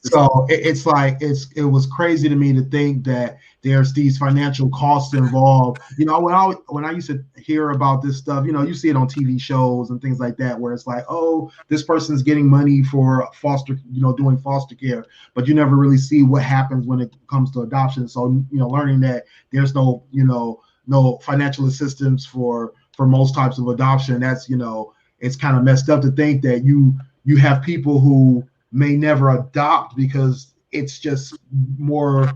So it's like it was crazy to me to think that there's these financial costs involved. You know, when I used to hear about this stuff, you know, you see it on TV shows and things like that, where it's like, oh, this person's getting money for foster, you know, doing foster care, but you never really see what happens when it comes to adoption. So, you know, learning that there's no, you know, no financial assistance for most types of adoption, that's, you know, it's kind of messed up to think that you have people who may never adopt because it's just more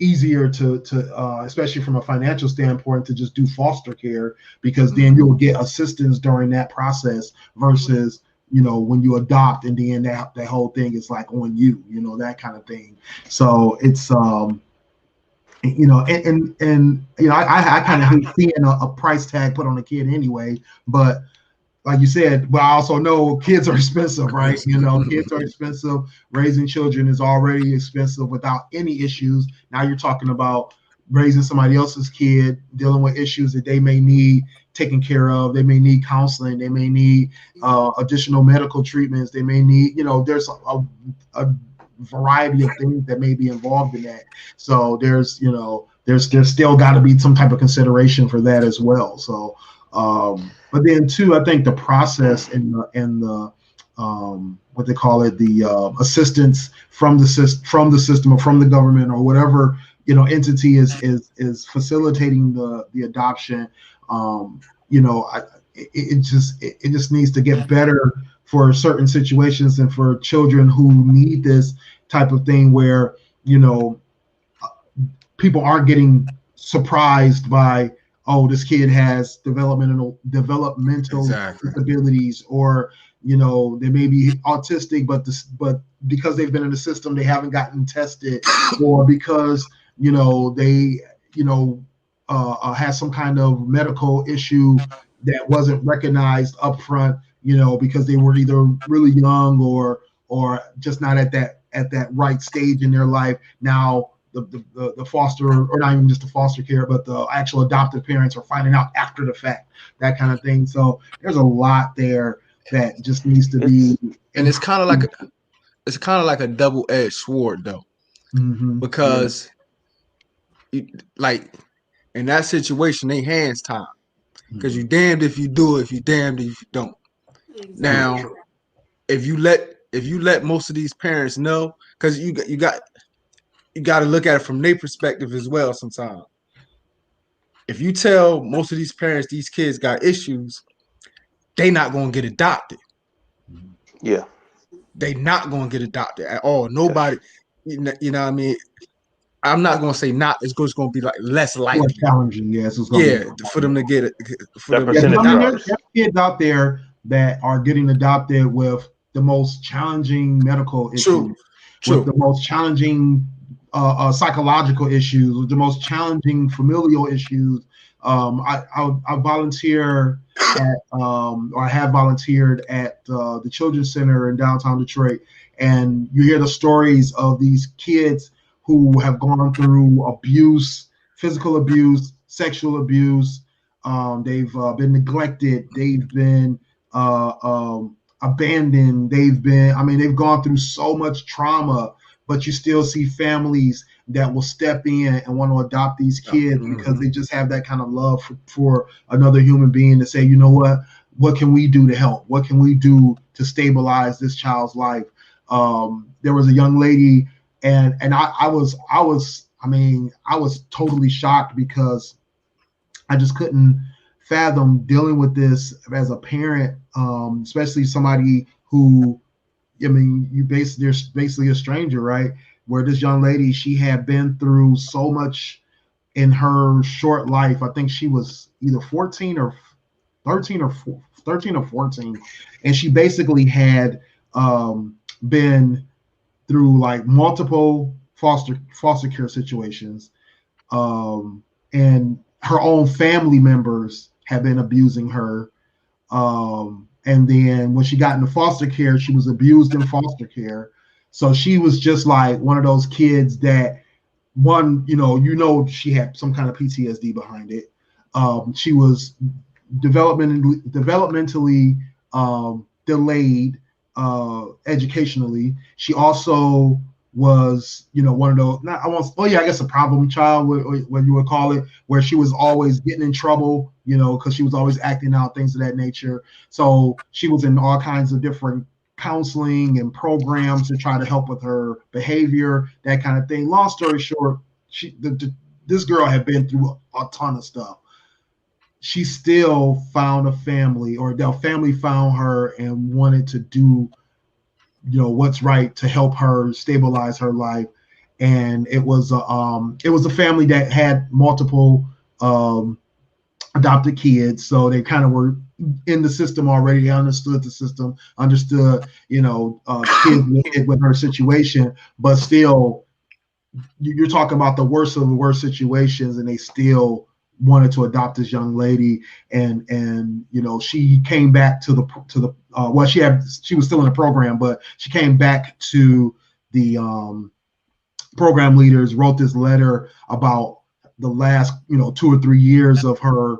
easier to especially from a financial standpoint, to just do foster care, because then you'll get assistance during that process versus, you know, when you adopt and then that whole thing is like on you, you know, that kind of thing. So it's you know, and you know, I kind of hate seeing a price tag put on a kid anyway, but like you said, but I also know kids are expensive, right? You know, kids are expensive. Raising children is already expensive without any issues. Now you're talking about raising somebody else's kid, dealing with issues that they may need taken care of. They may need counseling. They may need additional medical treatments. They may need, you know, there's a variety of things that may be involved in that. So there's, you know, there's still got to be some type of consideration for that as well. So, but then too, I think the process and the what they call it, the assistance from the system or from the government or whatever, you know, entity is facilitating the adoption. You know, it just needs to get better for certain situations and for children who need this type of thing, where, you know, people aren't getting surprised by, oh, this kid has developmental disabilities, or, you know, they may be autistic, but because they've been in the system, they haven't gotten tested, or because, you know, they, you know, has some kind of medical issue that wasn't recognized up front, you know, because they were either really young or just not at that right stage in their life. Now the foster, or not even just the foster care, but the actual adoptive parents are finding out after the fact, that kind of thing. So there's a lot there that just needs to be. And it's kind of like a double-edged sword though, because like in that situation, they hands time, because you damned if you do, if you damned if you don't. Exactly. Now, if you let most of these parents know, because you got to look at it from their perspective as well. Sometimes, if you tell most of these parents these kids got issues, they not gonna get adopted. Yeah. They not gonna get adopted at all. Nobody, you know what I mean. I'm not gonna say not. It's just gonna be like less More likely. challenging, yes. It's gonna Yeah, be for them to get it. For That them to Yeah, get percentage I mean, adopted. drops. there's kids out there that are getting adopted with the most challenging medical issues, with True. the most challenging psychological issues, with the most challenging familial issues. I volunteer at, or I have volunteered at the Children's Center in downtown Detroit, and you hear the stories of these kids who have gone through abuse, physical abuse, sexual abuse. They've been neglected. They've been abandoned. They've gone through so much trauma, but you still see families that will step in and want to adopt these kids because they just have that kind of love for another human being to say, you know what can we do to help? What can we do to stabilize this child's life? There was a young lady, and I was totally shocked because I just couldn't fathom dealing with this as a parent, especially somebody who, there's basically a stranger, right? Where this young lady, she had been through so much in her short life. I think she was either 14 or 13 or 14, and she basically had been through like multiple foster care situations, and her own family members have been abusing her. And then when she got into foster care, she was abused in foster care. So she was just like one of those kids that she had some kind of PTSD behind it. She was developmentally delayed educationally. She also was, one of those, not, I won't, oh yeah, I guess a problem child, what you would call it, where she was always getting in trouble, because she was always acting out, things of that nature. So she was in all kinds of different counseling and programs to try to help with her behavior, that kind of thing. Long story short, this girl had been through a ton of stuff. She still found a family, or the family found her and wanted to do what's right to help her stabilize her life. And it was a family that had multiple adopted kids, so they kind of were in the system already. They understood the system, understood kids with her situation, but still you're talking about the worst of the worst situations, and they still wanted to adopt this young lady. And she came back to the well, she was still in the program, but she came back to the program leaders, wrote this letter about the last 2 or 3 years of her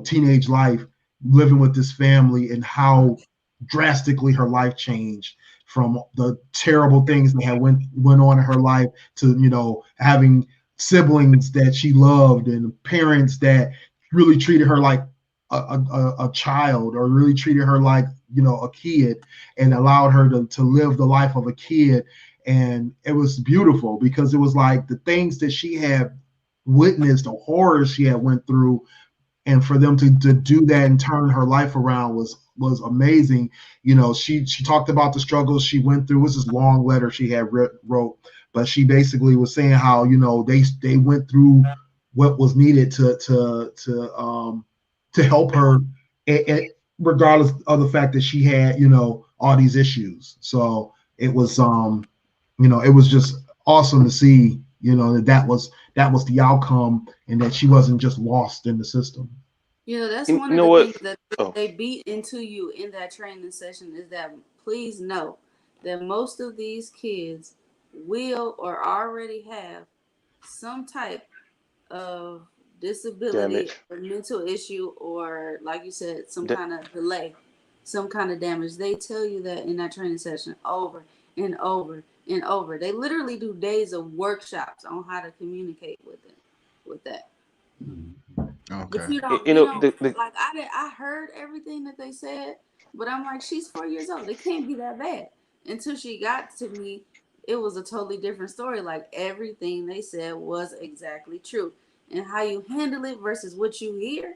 teenage life living with this family, and how drastically her life changed from the terrible things that had went on in her life to having siblings that she loved and parents that really treated her like a child, or really treated her like a kid, and allowed her to live the life of a kid. And it was beautiful because it was like the things that she had witnessed, the horrors she had went through, and for them to do that and turn her life around was amazing. She talked about the struggles she went through. It was this long letter she had wrote, but she basically was saying how they went through what was needed to help her, and regardless of the fact that she had all these issues. So it was it was just awesome to see that was the outcome, and that she wasn't just lost in the system. That's You one of know the what? things that Oh, they beat into you in that training session, is that please know that most of these kids will or already have some type of disability Damage. or mental issue, or like you said, some Da- kind of delay, some kind of damage. They tell you that in that training session over and over and over. They literally do days of workshops on how to communicate with it, with that. But Okay. you you know, know, like I heard everything that they said, but I'm like, she's 4 years old. It can't be that bad. Until she got to me, it was a totally different story. Like everything they said was exactly true, and how you handle it versus what you hear,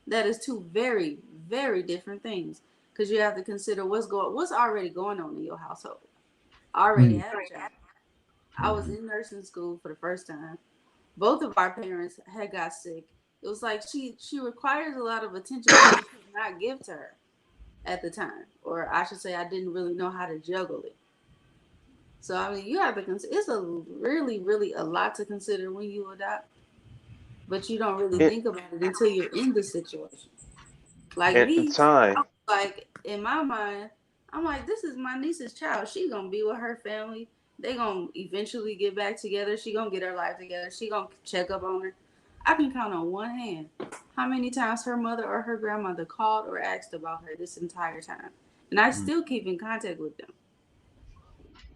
that is two very, very different things. Because you have to consider what's already going on in your household. I already Mm, have a child. I was in nursing school for the first time. Both of our parents had got sick. It was like she requires a lot of attention that I could not give to her at the time, or I should say, I didn't really know how to juggle it. So I mean, you have to consider. It's a really, really a lot to consider when you adopt, but you don't really in, think about it until you're in the situation. Like in me, I time. was like in my mind, I'm like, this is my niece's child. She gonna be with her family. They gonna eventually get back together. She gonna get her life together. She gonna check up on her. I can count on one hand how many times her mother or her grandmother called or asked about her this entire time, and I mm, still keep in contact with them.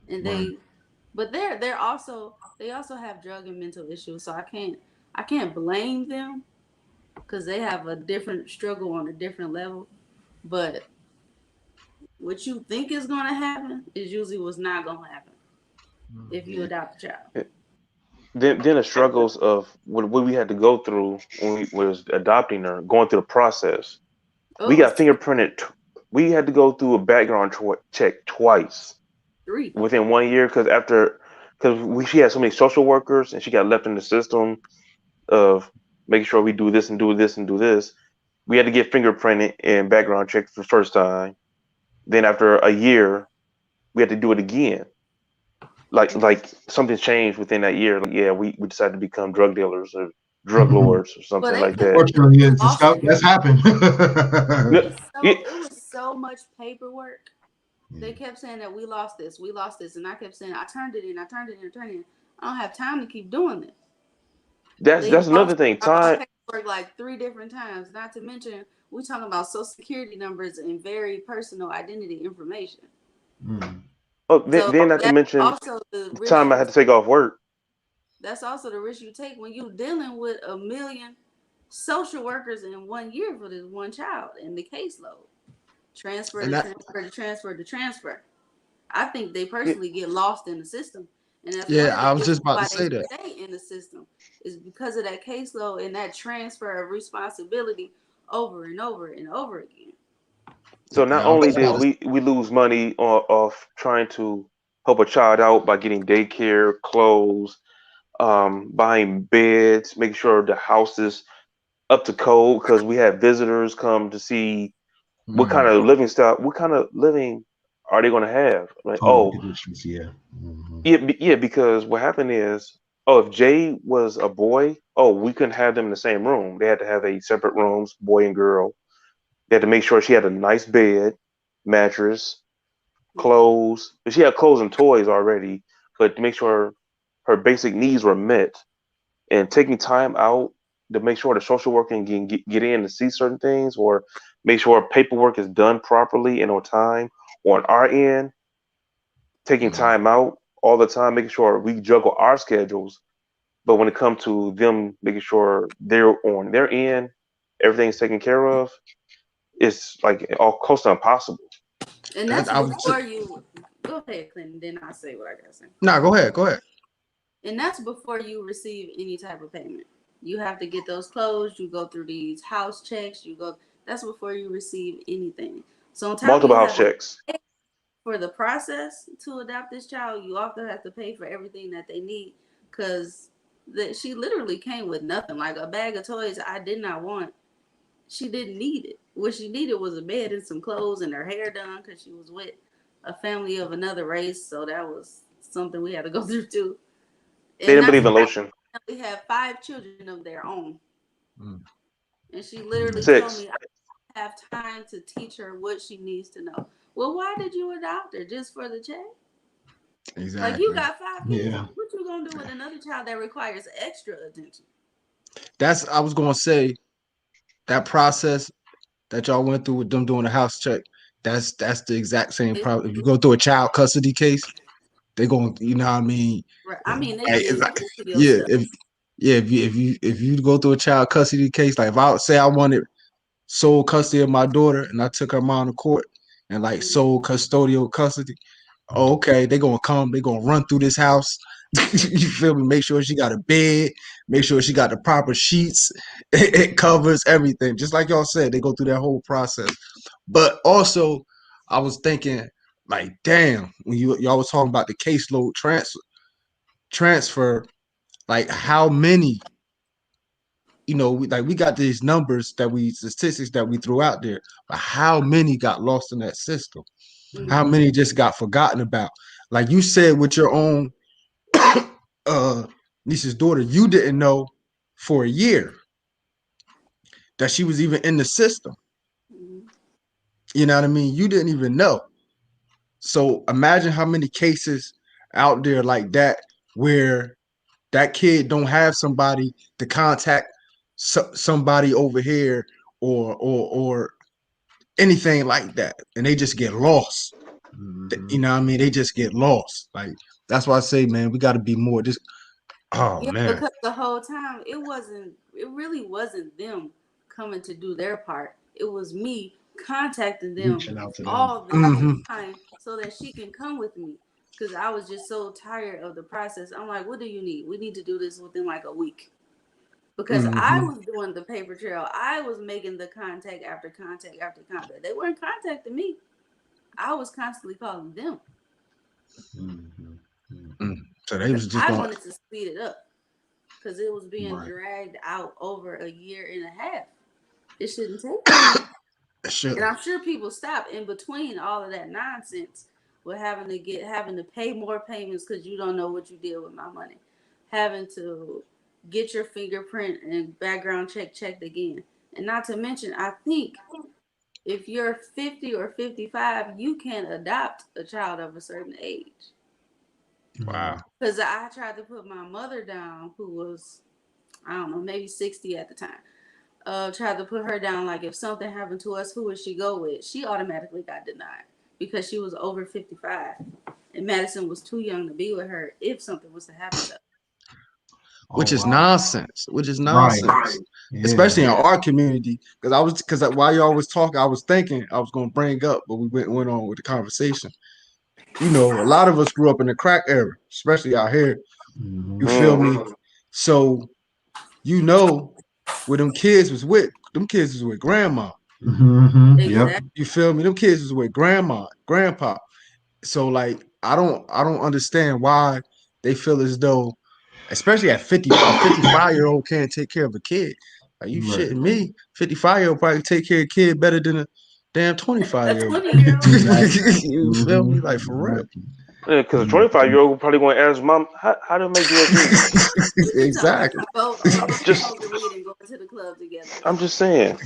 And right. but they're also they also have drug and mental issues, so I can't blame them because they have a different struggle on a different level. But what you think is going to happen is usually what's not going to happen if you adopt a child. Then the struggles of what we had to go through when we was adopting her, going through the process. Oh, We it was got fingerprinted. We had to go through a background check twice three. within 1 year because we she had so many social workers and she got left in the system of making sure we do this and do this and do this. We had to get fingerprinted and background checked the first time. Then after a year, we had to do it again. Like something changed within that year. Like yeah, we decided to become drug dealers or drug lords or Well, something they like could that. Unfortunately, have it's lost stuff it. that's happened. Yeah, yeah, It was so much paperwork. They kept saying that we lost this, and I kept saying I turned it in, I turned it in, I turned it in. I don't have time to keep doing this. They that's another lost thing. our Time. paperwork like three different times. Not to mention, we're talking about social security numbers and very personal identity information. Mm, Oh, So then not to that's mention also the the risk time I you had to take off work. that's also the risk you take when you're dealing with a million social workers in 1 year for this one child and the caseload. Transfer And to that, transfer to transfer to transfer. I think they Yeah, personally get lost in the system. And that's one yeah, of the I was reasons just about to why they say that. stay in the system is because of that caseload and that transfer of responsibility over and over and over again. so not Yeah, I was only just did about to. we lose money off trying to help a child out by getting daycare, clothes, buying beds, making sure the house is up to code because we had visitors come to see what kind Mm, of living style, what kind of living are they going to have? Like, total oh, conditions, yeah. Hmm. yeah, yeah, because what happened is, oh, if Jay was a boy, oh, we couldn't have them in the same room. They had to have a separate rooms, boy and girl. They had to make sure she had a nice bed, mattress, clothes. She had clothes and toys already, but to make sure her basic needs were met and taking time out to make sure the social worker can get in to see certain things or make sure paperwork is done properly and on time or on our end, taking mm. time out all the time, making sure we juggle our schedules. But when it comes to them making sure they're on their end, everything's taken care of, it's like all close to impossible. And That that's I was just, before you go ahead, Clinton, then I'll say what I gotta say. nah, go ahead, go ahead. And that's before you receive any type of payment. You have to get those closed, you go through these house checks, that's before you receive anything. So on top of Multiple you house having checks. for the process to adopt this child, you also have to pay for everything that they need because she literally came with nothing. Like a bag of toys I did not want. She didn't need it. What she needed was a bed and some clothes and her hair done because she was with a family of another race. So that was something we had to go through too. They And didn't not believe to in lotion. we have 5 children of their own. Mm, And she literally told Six. me I have time to teach her what she needs to know. Well, why did you adopt her? Just for the check? Exactly. Like, you got 5 kids. Yeah. What you gonna do with another child that requires extra attention? I was gonna say that process that y'all went through with them doing a house check. That's the exact same problem. If you go through a child custody case, they going, you know what I mean? Right. I mean, they Hey, get it's like, you for yeah, yourself. if you go through a child custody case, like if I say I wanted sole custody of my daughter and I took her mom to court and like sole custodial custody, oh, okay, they gonna run through this house. You feel me? Make sure she got a bed, make sure she got the proper sheets, it covers everything. Just like y'all said, they go through that whole process. But also, I was thinking, like, damn, when y'all was talking about the caseload transfer, like how many, we got these numbers statistics that we threw out there, but how many got lost in that system? How many just got forgotten about? Like you said with your own niece's daughter, you didn't know for a year that she was even in the system. You know what I mean? You didn't even know. So imagine how many cases out there like that where that kid don't have somebody to contact somebody over here or anything like that, and they just get lost. You know what I mean? They just get lost. Like that's why I say, man, we got to be more. Just Yeah, man, because the whole time it really wasn't them coming to do their part. It was me contacting them Reaching out to them. all the Mhm. time so that she can come with me. Because I was just so tired of the process. I'm like, what do you need? We need to do this within like a week. Because I was doing the paper trail. I was making the contact after contact after contact. They weren't contacting me. I was constantly calling them. So they was just I going. wanted to speed it up because it was being Right. dragged out over a year and a half. It shouldn't take that long. Sure. And I'm sure people stop in between all of that nonsense with having to pay more payments because you don't know what you did with my money, having to get your fingerprint and background checked again, and not to mention, I think if you're 50 or 55, you can adopt a child of a certain age. Wow. Because I tried to put my mother down, who was, I don't know, maybe 60 at the time. Tried to put her down, like if something happened to us, who would she go with? She automatically got denied because she was over 55. And Madison was too young to be with her if something was to happen to her. Which is wow. nonsense. Which is Right. nonsense. Yeah. Especially in our community. Because while y'all was talking, I was thinking I was gonna bring up, but we went on with the conversation. You know, a lot of us grew up in the crack era, especially out here. You feel me? So you know where them kids was with grandma. Yep. Exactly. You feel me? Them kids was with grandma, grandpa. So like I don't understand why they feel as though, especially at 50, a 55-year-old can't take care of a kid. Are you Right. shitting me? 55-year-old probably take care of a kid better than a damn A 25-year-old. 20-year-old. You feel me? Like for real. Because a 25-year-old probably going to ask mom, how to make ends meet? What you talking Exactly. about? Just, Smoking weed and going to the club together. I'm just saying.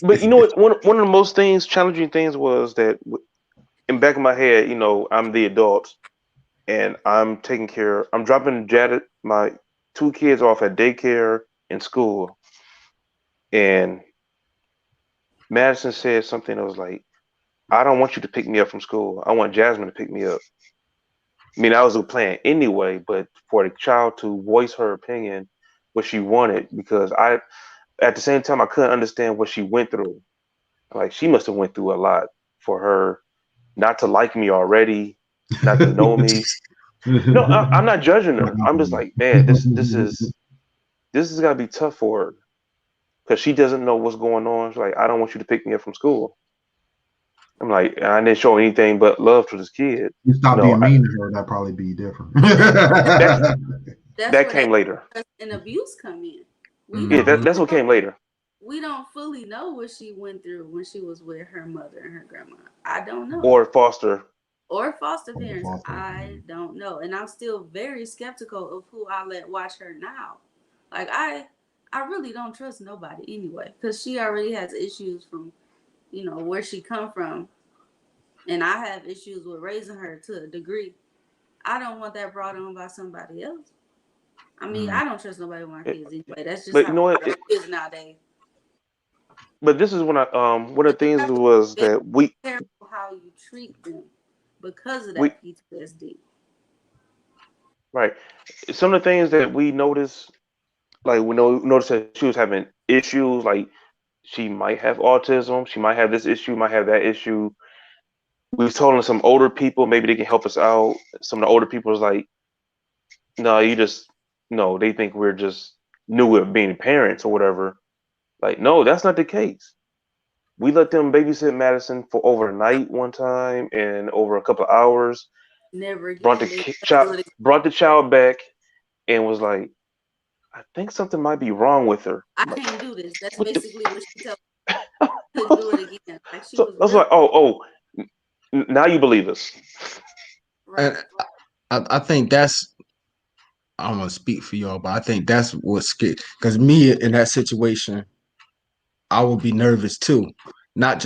But you know what? One of the most challenging things was that in back of my head, I'm the adult and I'm dropping my 2 kids off at daycare and school. And Madison said something that was like, I don't want you to pick me up from school. I want Jasmine to pick me up. I mean, that was the plan anyway, but for the child to voice her opinion, what she wanted, because at the same time, I couldn't understand what she went through. Like, she must have went through a lot for her not to like me already, not to know me. No, I'm not judging her. I'm just like, man, this has got to be tough for her because she doesn't know what's going on. She's like, I don't want you to pick me up from school. I'm like, I didn't show anything but love to this kid. You stop No, being mean to her, that'd probably be different. that That's where came later. trust and abuse come in. Yeah, that's what came later. We don't fully know what she went through when she was with her mother and her grandma. I don't know. Or foster. Or foster parents. I don't know. And I'm still very skeptical of who I let watch her now. Like, I really don't trust nobody anyway. Because she already has issues from, where she come from. And I have issues with raising her to a degree. I don't want that brought on by somebody else. I mean, I don't trust nobody with my kids anyway. That's just But you how know what? it is nowadays. But this is when I one of the You things have to was be very that we careful how you treat them because of we that PTSD. right. Some of the things that we noticed, like we noticed that she was having issues, like she might have autism, she might have this issue, might have that issue. We was telling some older people maybe they can help us out. Some of the older people was like, no, you just no, they think we're just new at being parents or whatever. Like, no, that's not the case. We let them babysit Madison for overnight one time and over a couple of hours. Never Brought the again. They child do it again. brought the child back and was like, I think something might be wrong with her. I I'm like, can't do this. That's what the? basically what she told me. Couldn't do it again. Like she So was I was really like, oh, now you believe us. right. And I think that's I'm gonna speak for y'all, but I think that's what's scary. Because me in that situation, I would be nervous too. Not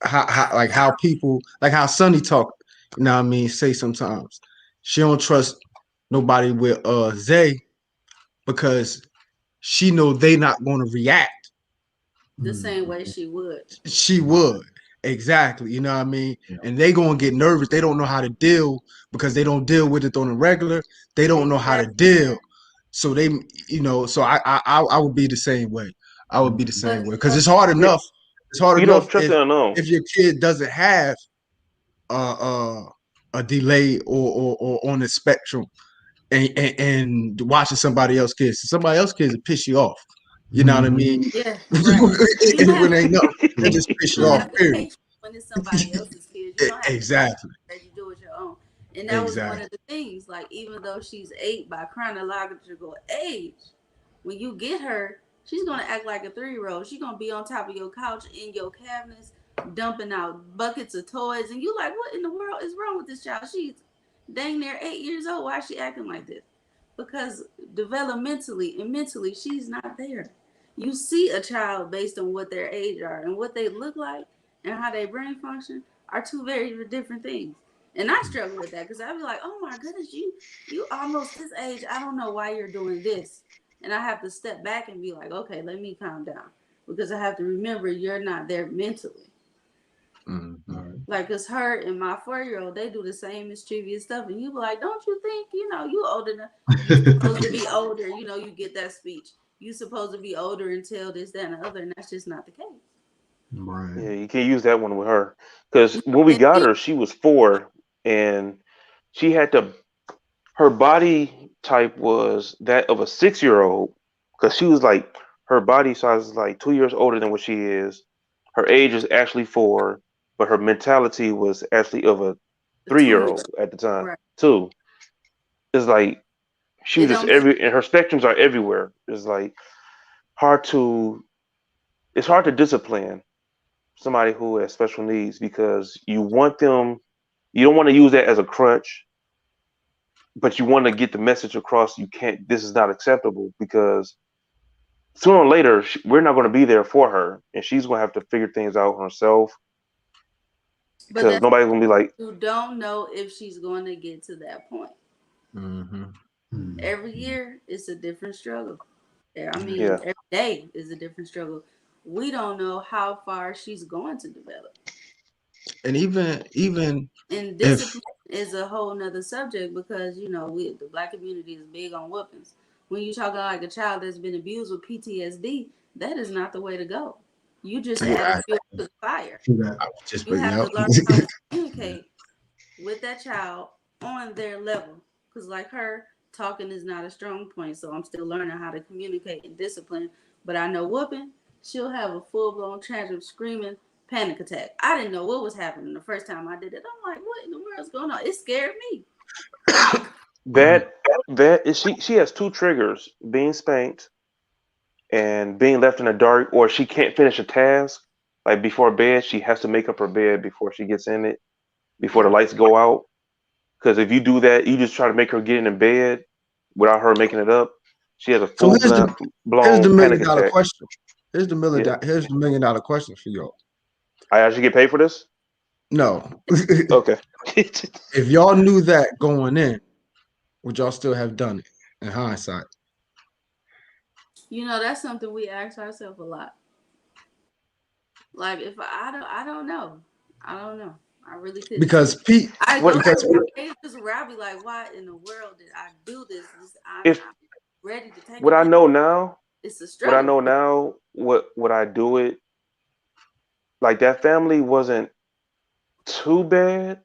how people like how Sonny talk, you know what I mean, say sometimes. She don't trust nobody with Zay because she know they not gonna react. The same way she would. She would. Exactly. You know what I mean? Yeah. And they gonna get nervous. They don't know how to deal because they don't deal with it on a regular. They don't know how to Exactly. deal. So they, so I would be the same way. I would be the same But way because it's hard Yeah, enough. It's hard you don't enough trust the unknown. if your kid doesn't have a delay or on the spectrum and watching somebody else's kids. Somebody else's kids will piss you off. You know what I mean? yeah, right. You When have they know, they to just piss you you off. have the Period. patience when it's somebody else's kids. You don't have the patience Exactly. that you do with your own. And that was one Exactly. of the things. Like even though she's 8 by chronological age, when you get her, she's gonna act like a 3-year-old. She's gonna be on top of your couch in your cabinets, dumping out buckets of toys, and you like, what in the world is wrong with this child? She's dang near 8 years old. Why is she acting like this? Because developmentally and mentally, she's not there. You see a child based on what their age are and what they look like and how they brain function are two very different things. And I struggle with that because I'd be like, oh my goodness, you almost this age. I don't know why you're doing this. And I have to step back and be like, okay, let me calm down. Because I have to remember you're not there mentally. Mm-hmm. Like, cause her and my 4-year-old, they do the same mischievous stuff, and you be like, "Don't you think you old enough? You supposed to be older. You get that speech. You supposed to be older and tell this, that, and the other, and that's just not the case." Right. Yeah, you can't use that one with her because when we And got her, she was 4, and she had to. Her body type was that of a 6-year-old because she was like her body size is like 2 years older than what she is. Her age is actually 4, but her mentality was actually of a the 2-year-old, 3-year-old at the time right? too. It's like she It was just don't make and her spectrums are everywhere. It's like hard to it's hard to discipline somebody who has special needs because you don't want to use that as a crutch, but you want to get the message across. You can't. This is not acceptable because sooner or later we're not going to be there for her, and she's going to have to figure things out herself but because that's nobody's going to be like, you don't know if she's going to get to that point. Mm-hmm. Every year is a different struggle. I mean, yeah, every day is a different struggle. We don't know how far she's going to develop. And even And if discipline is a whole nother subject because the black community is big on whoopings. When you talk about like a child that's been abused with PTSD, that is not the way to go. You just add I fuel to the fire. That. was just You bringing have up. to learn how to communicate with that child on their level. Because like her, talking is not a strong point. So I'm still learning how to communicate and discipline. But I know whooping, she'll have a full blown tantrum, screaming, panic attack. I didn't know what was happening the first time I did it. I'm like, what in the world's going on? It scared me. that that is she has 2 triggers: being spanked and being left in the dark, or she can't finish a task. Like before bed, she has to make up her bed before she gets in it, before the Yeah. lights go out. Because if you do that, you just try to make her get in bed without her making it up. She has a So full here's the blown panic million dollar attack. question. Here's the Yeah, $1 million question for y'all. I actually get paid for this. No. Okay. If y'all knew that going in, would y'all still have done it in hindsight? You know, that's something we ask ourselves a lot. Like, if I don't know. I don't know. I really couldn't. Because Pete, I What- go because through phases where I'll be like, why in the world did I do this? I'm ready to take what it I back. know now, It's a what struggle. I know now, what I do it, like that family wasn't too bad.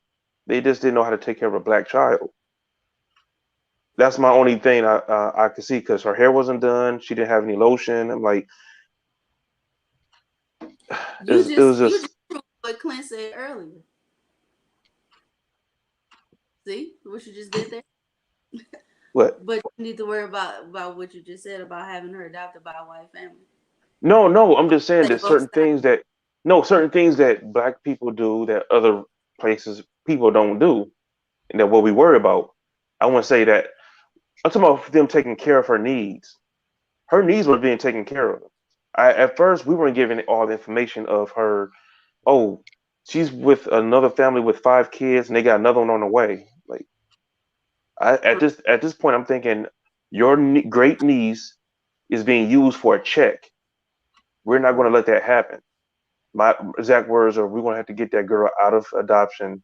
They just didn't know how to take care of a black child. That's my only thing I could see because her hair wasn't done. She didn't have any lotion. I'm like, You it was just just proved what Clint said earlier. See what you just did there? what? But you need to worry about what you just said about having her adopted by a white family. No. I'm just saying They that both certain things that black people do that other places people don't do, and that what we worry about. I want to say that I'm talking about them taking care of her needs. Her needs were being taken care of. At first, we weren't given all the information of her. Oh, she's with another family with 5 kids, and they got another one on the way. Like at this point, I'm thinking your great niece is being used for a check. We're not going to let that happen. My exact words are, we're going to have to get that girl out of adoption.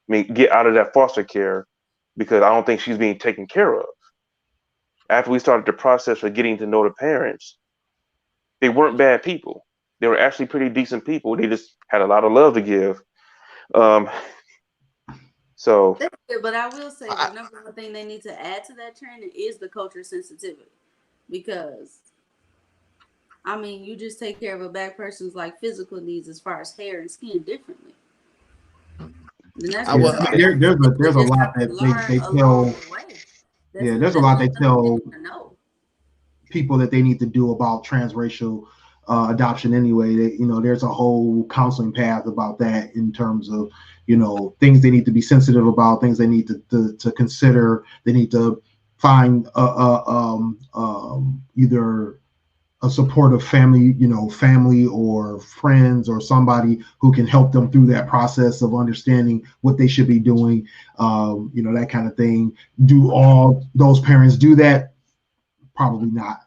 I mean, get out of that foster care because I don't think she's being taken care of. After we started the process of getting to know the parents, they weren't bad people. They were actually pretty decent people. They just had a lot of love to give. Um, so That's good, but I will say I, the number one thing they need to add to that training is the culture sensitivity, because I mean, you just take care of a black person's like physical needs as far as hair and skin differently. And that's I Yeah, was, there's a just lot have to that learn they along tell. the way. Yeah, there's a lot they That's something tell they know. people that they need to do about transracial adoption anyway. There's a whole counseling path about that in terms of, things they need to be sensitive about, things they need to consider. They need to find either a supportive family, family or friends or somebody who can help them through that process of understanding what they should be doing, that kind of thing. Do all those parents do that? Probably not,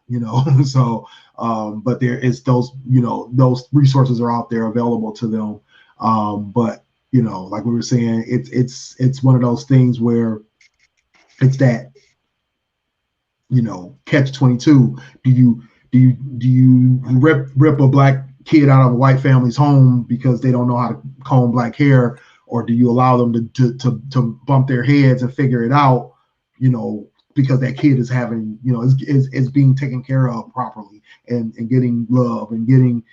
so but there is those resources are out there available to them, but like we were saying, it's one of those things where it's that catch 22. Do you rip a black kid out of a white family's home because they don't know how to comb black hair, or do you allow them to bump their heads and figure it out, because that kid is having, is being taken care of properly and getting love and getting,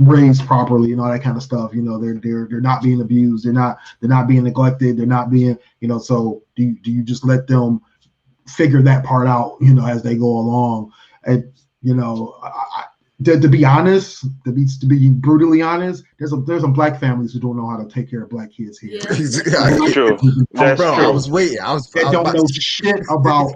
raised properly and all that kind of stuff. They're not being abused. They're not being neglected. They're not being, so do you just let them figure that part out, as they go along? And, to be honest, to be brutally honest, there's some black families who don't know how to take care of black kids here. Yeah. that's true. That's bro, true. I was waiting. That don't know shit about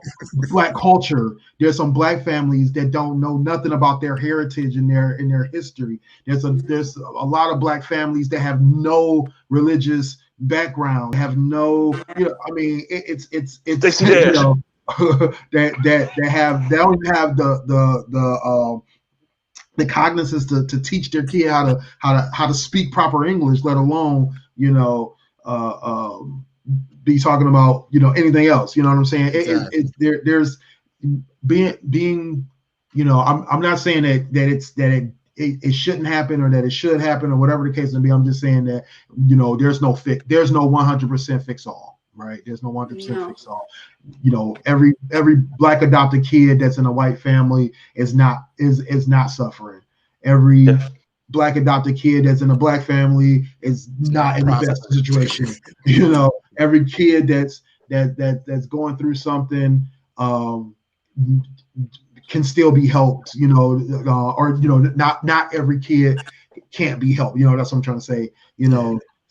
black culture. There's some black families that don't know nothing about their heritage and their history. There's a lot of black families that have no religious background, have no, I mean, it's Stacey Dash. that don't even have the cognizance to teach their kid how to speak proper English, let alone be talking about anything else. You know what I'm saying? Exactly. There's being I'm not saying that it shouldn't happen or that it should happen or whatever the case may be. I'm just saying that there's no 100% fix all. Right? There's no 100% fix all. Every black adopted kid that's in a white family is not suffering. Every black adopted kid that's in a black family is not in the best situation. Every kid that's going through something can still be helped. Or not every kid can't be helped. That's what I'm trying to say.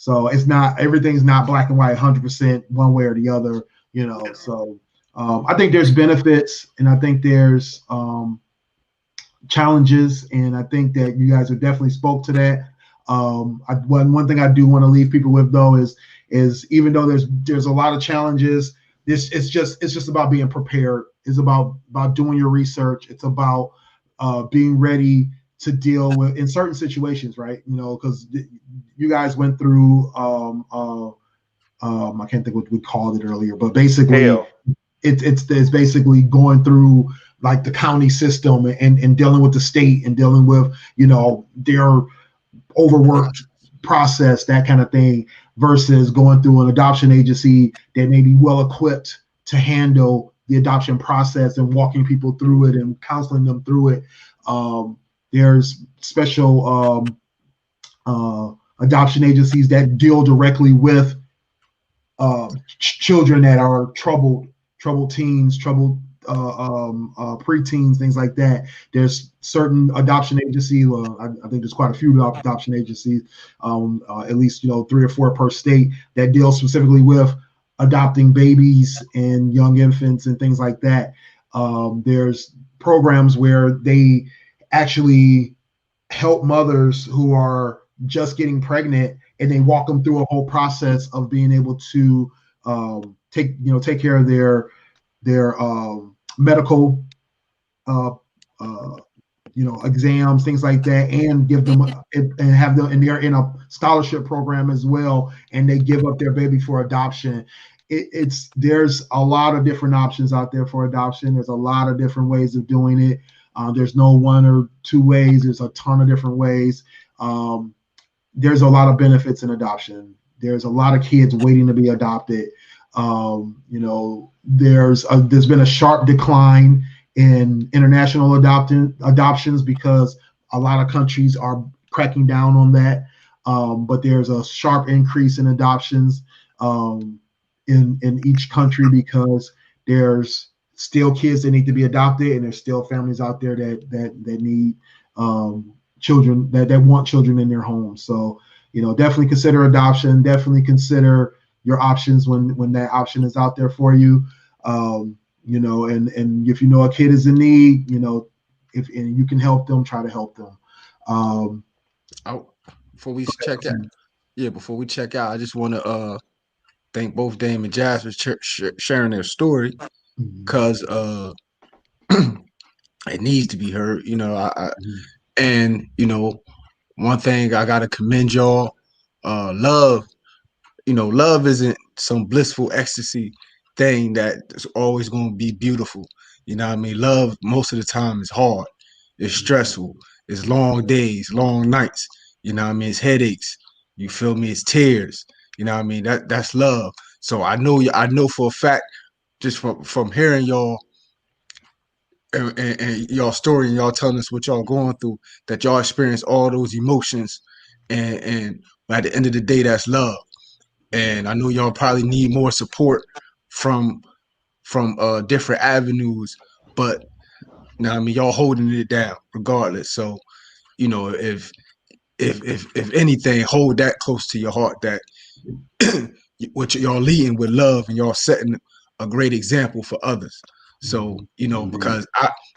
So it's not, everything's not black and white 100% one way or the other. So I think there's benefits and I think there's challenges, and I think that you guys have definitely spoke to that. One thing I do want to leave people with though is even though there's a lot of challenges, it's just about being prepared. It's about doing your research. It's about being ready to deal with in certain situations, right? Because you guys went through I can't think what we called it earlier, but basically Hell. it's basically going through like the county system and dealing with the state and dealing with their overworked process, that kind of thing, versus going through an adoption agency that may be well equipped to handle the adoption process and walking people through it and counseling them through it. There's special adoption agencies that deal directly with children that are troubled teens, troubled preteens, things like that. There's certain adoption agencies. I think there's quite a few adoption agencies, at least 3 or 4 per state, that deal specifically with adopting babies and young infants and things like that. There's programs where they actually help mothers who are just getting pregnant, and they walk them through a whole process of being able to take care of their medical exams, things like that, and give them and have them, and they're in a scholarship program as well, and they give up their baby for adoption. There's a lot of different options out there for adoption. There's a lot of different ways of doing it. There's no 1 or 2 ways. There's a ton of different ways. There's a lot of benefits in adoption. There's a lot of kids waiting to be adopted. There's been a sharp decline in international adoptions because a lot of countries are cracking down on that. But there's a sharp increase in adoptions in each country because there's still kids that need to be adopted, and there's still families out there that need children, that want children in their homes. So definitely consider adoption. Definitely consider your options when that option is out there for you. And if a kid is in need, if you can help them, try to help them. Before we check out, I just want to thank both Dame and Jazz for sharing their story, because it needs to be heard. And one thing I gotta commend y'all. Love isn't some blissful ecstasy thing that's always going to be beautiful. Love most of the time is hard. It's stressful. It's long days, long nights. It's headaches. You feel me? It's tears. That's love. So I know for a fact, just from hearing y'all and y'all story and y'all telling us what y'all going through, that y'all experience all those emotions, and at the end of the day, that's love. And I know y'all probably need more support from different avenues, but y'all holding it down regardless. So if anything, hold that close to your heart, that what y'all leading with love, and y'all setting a great example for others. So because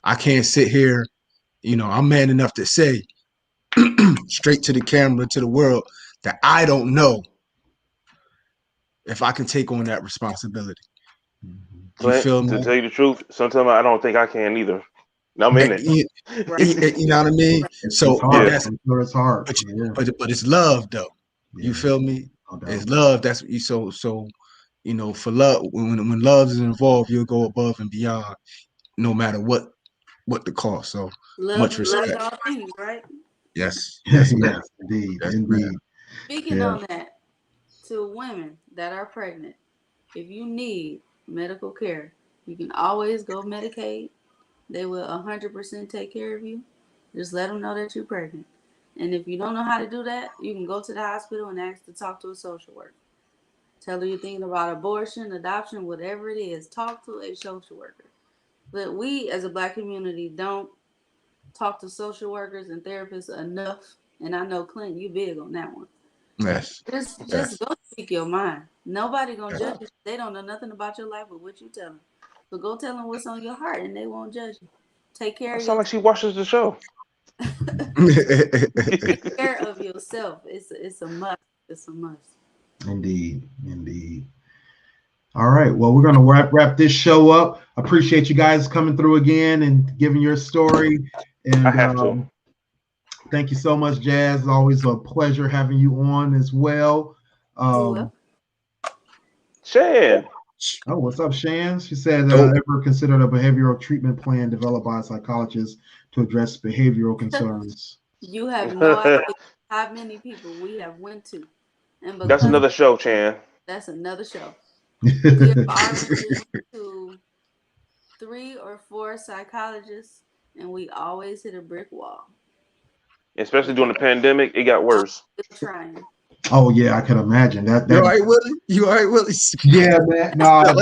I can't sit here, I'm man enough to say straight to the camera, to the world, that I don't know if I can take on that responsibility. Clint, feel me? to tell you the truth, sometimes I don't think I can either. I'm in it. You know what I mean? So it's hard. that's It's hard. But it's love though. You feel me? It's love. That's so for love, when love is involved, you'll go above and beyond, no matter what the cost. So much respect. Love all things, right? Yes. Yes, indeed. Speaking on that, to women that are pregnant, if you need medical care, you can always go Medicaid. They will 100% take care of you. Just let them know that you're pregnant. And if you don't know how to do that, you can go to the hospital and ask to talk to a social worker. Tell her you're thinking about abortion, adoption, whatever it is. Talk to a social worker. But we, as a Black community, don't talk to social workers and therapists enough. And I know, Clint, you big on that one. Yes. Just go speak your mind. Nobody gonna judge you. They don't know nothing about your life but what you tell them. So go tell them what's on your heart, and they won't judge you. Take care of Sound like she watches the show. Take care of yourself. It's a must. It's a must. Indeed. All right. Well, we're gonna wrap this show up. Appreciate you guys coming through again and giving your story. And I have to. thank you so much, Jazz. Always a pleasure having you on as well. Shan. Oh, what's up, Shan? She said, ever considered a behavioral treatment plan developed by psychologists to address behavioral concerns? You have no idea how many people we have went to. And that's another show, Chan. That's another show. We have already went to 3 or 4 psychologists, and we always hit a brick wall. Especially during the pandemic, it got worse. Still trying. Oh yeah, I can imagine that. You all right, Willie? You all right, Willie? Yeah, man. No, I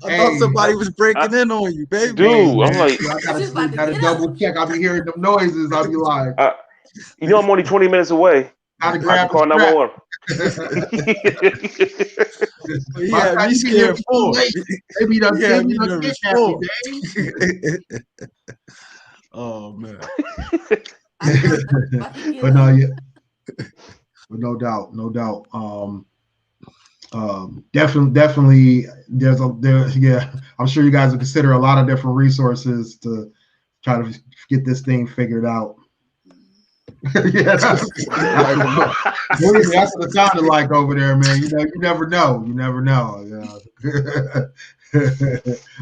thought somebody was breaking in on you, baby. Dude, I'm like, I gotta double check. I'll be hearing them noises. I'll be like, I'm only 20 minutes away. Gotta grab call 911. Yeah, me scared for. Maybe Oh man. But no, yeah. But no doubt. Definitely yeah, I'm sure you guys will consider a lot of different resources to try to get this thing figured out. Yeah, that's what it sounded like over there, man. You never know. Yeah.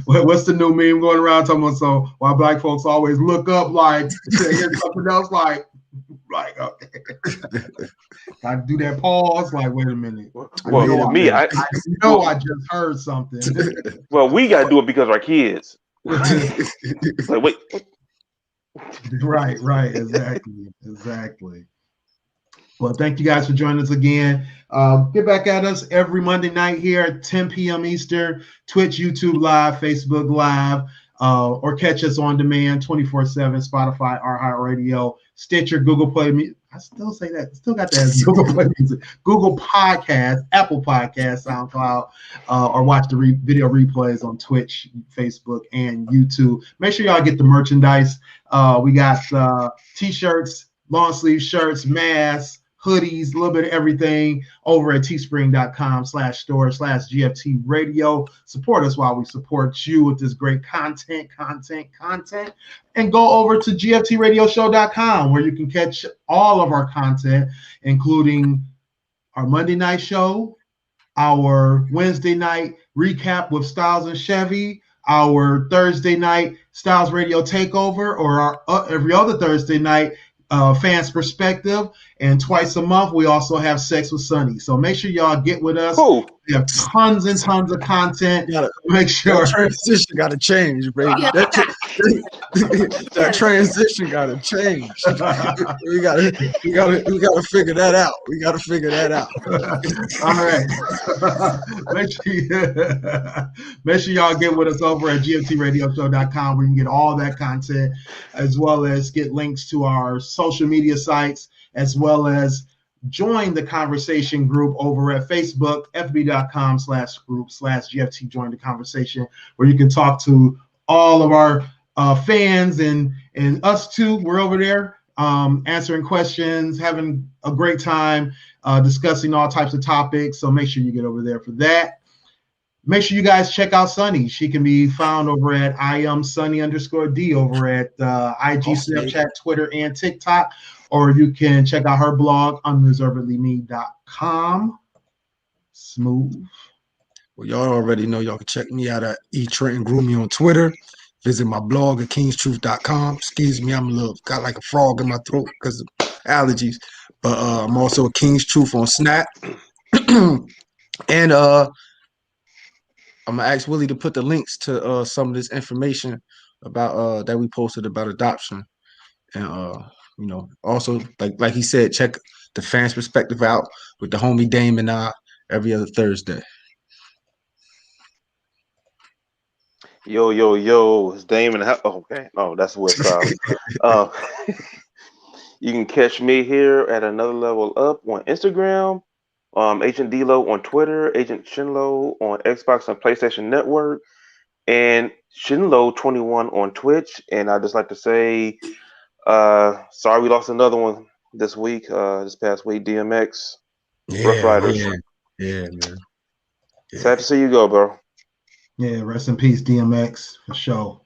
What's the new meme going around talking about? So why black folks always look up like hear something else like okay. I do that pause like wait a minute. I just heard something. Well, we gotta do it because of our kids. Like wait. Right. Exactly. Well, thank you guys for joining us again. Get back at us every Monday night here at 10 p.m. Eastern, Twitch, YouTube Live, Facebook Live, or catch us on demand 24/7, Spotify, iHeartRadio, Stitcher, Google Play. I still say that. Still got that as Google Play Music, Google Podcasts, Apple Podcasts, SoundCloud, or watch the video replays on Twitch, Facebook, and YouTube. Make sure y'all get the merchandise. We got T-shirts, long sleeve shirts, masks, hoodies, a little bit of everything over at teespring.com/store/GFT radio. Support us while we support you with this great content. And go over to GFTradioshow.com where you can catch all of our content, including our Monday night show, our Wednesday night recap with Styles and Chevy, our Thursday night Styles Radio Takeover, or our every other Thursday night Fans Perspective, and twice a month we also have Sex with Sunny. So make sure y'all get with us. Cool. We have tons and tons of content. Make sure that transition got to change, baby. That transition got to change. we got to figure that out. All right. Make sure y'all get with us over at GFTradioshow.com where you can get all that content, as well as get links to our social media sites, as well as join the conversation group over at Facebook, fb.com/group/GFT join the conversation, where you can talk to all of our fans and us too. We're over there answering questions, having a great time, discussing all types of topics. So make sure you get over there for that. Make sure you guys check out Sunny. She can be found over at IamSunny_D over at IG, Snapchat, Twitter, and TikTok. Or you can check out her blog, unreservedlyme.com. Smooth. Well, y'all already know y'all can check me out at eTrentonGroomie on Twitter. Visit my blog at kingstruth.com. Excuse me, got like a frog in my throat because of allergies. But I'm also a King's Truth on Snap. And I'm gonna ask Willie to put the links to some of this information about that we posted about adoption. And also like he said, check the Fans Perspective out with the homie Dame and I every other Thursday. Yo, it's Dame and okay. Oh, that's what it's you can catch me here at Another Level Up on Instagram, Agent D-Lo on Twitter, Agent Shinlo on Xbox and PlayStation Network, and Shinlo21 on Twitch. And I just like to say, Sorry we lost another one this week. This past week, DMX, Rough Yeah, Riders. yeah, man. Yeah. Sad to see you go, bro. Yeah, rest in peace, DMX, for sure.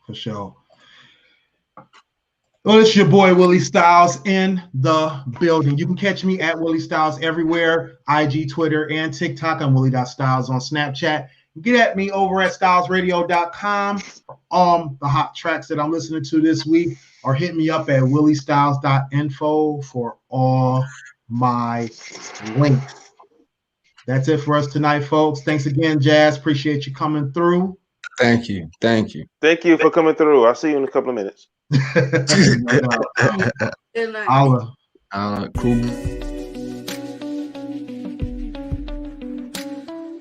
Well, it's your boy Willie Styles in the building. You can catch me at Willie Styles everywhere, IG, Twitter, and TikTok. I'm Willie.Styles on Snapchat. Get at me over at stylesradio.com for the hot tracks that I'm listening to this week, or hit me up at williestyles.info for all my links. That's it for us tonight, folks. Thanks again, Jazz. Appreciate you coming through. Thank you. Thank you for coming through. I'll see you in a couple of minutes. No doubt. Good night. Cool.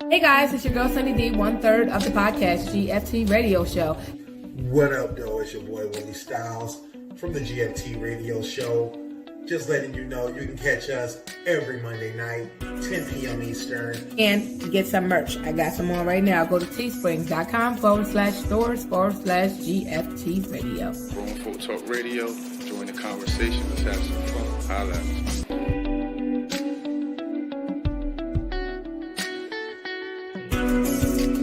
Hey guys, it's your girl Sunny D, 1/3 of the podcast GFT Radio Show. What up, though? It's your boy Willie Styles from the GFT Radio Show. Just letting you know you can catch us every Monday night, 10 p.m. Eastern. And to get some merch, I got some on right now. Go to teesprings.com/stores/GFT Radio. Grown Folk Talk Radio. Join the conversation. Let's have some fun. Holla.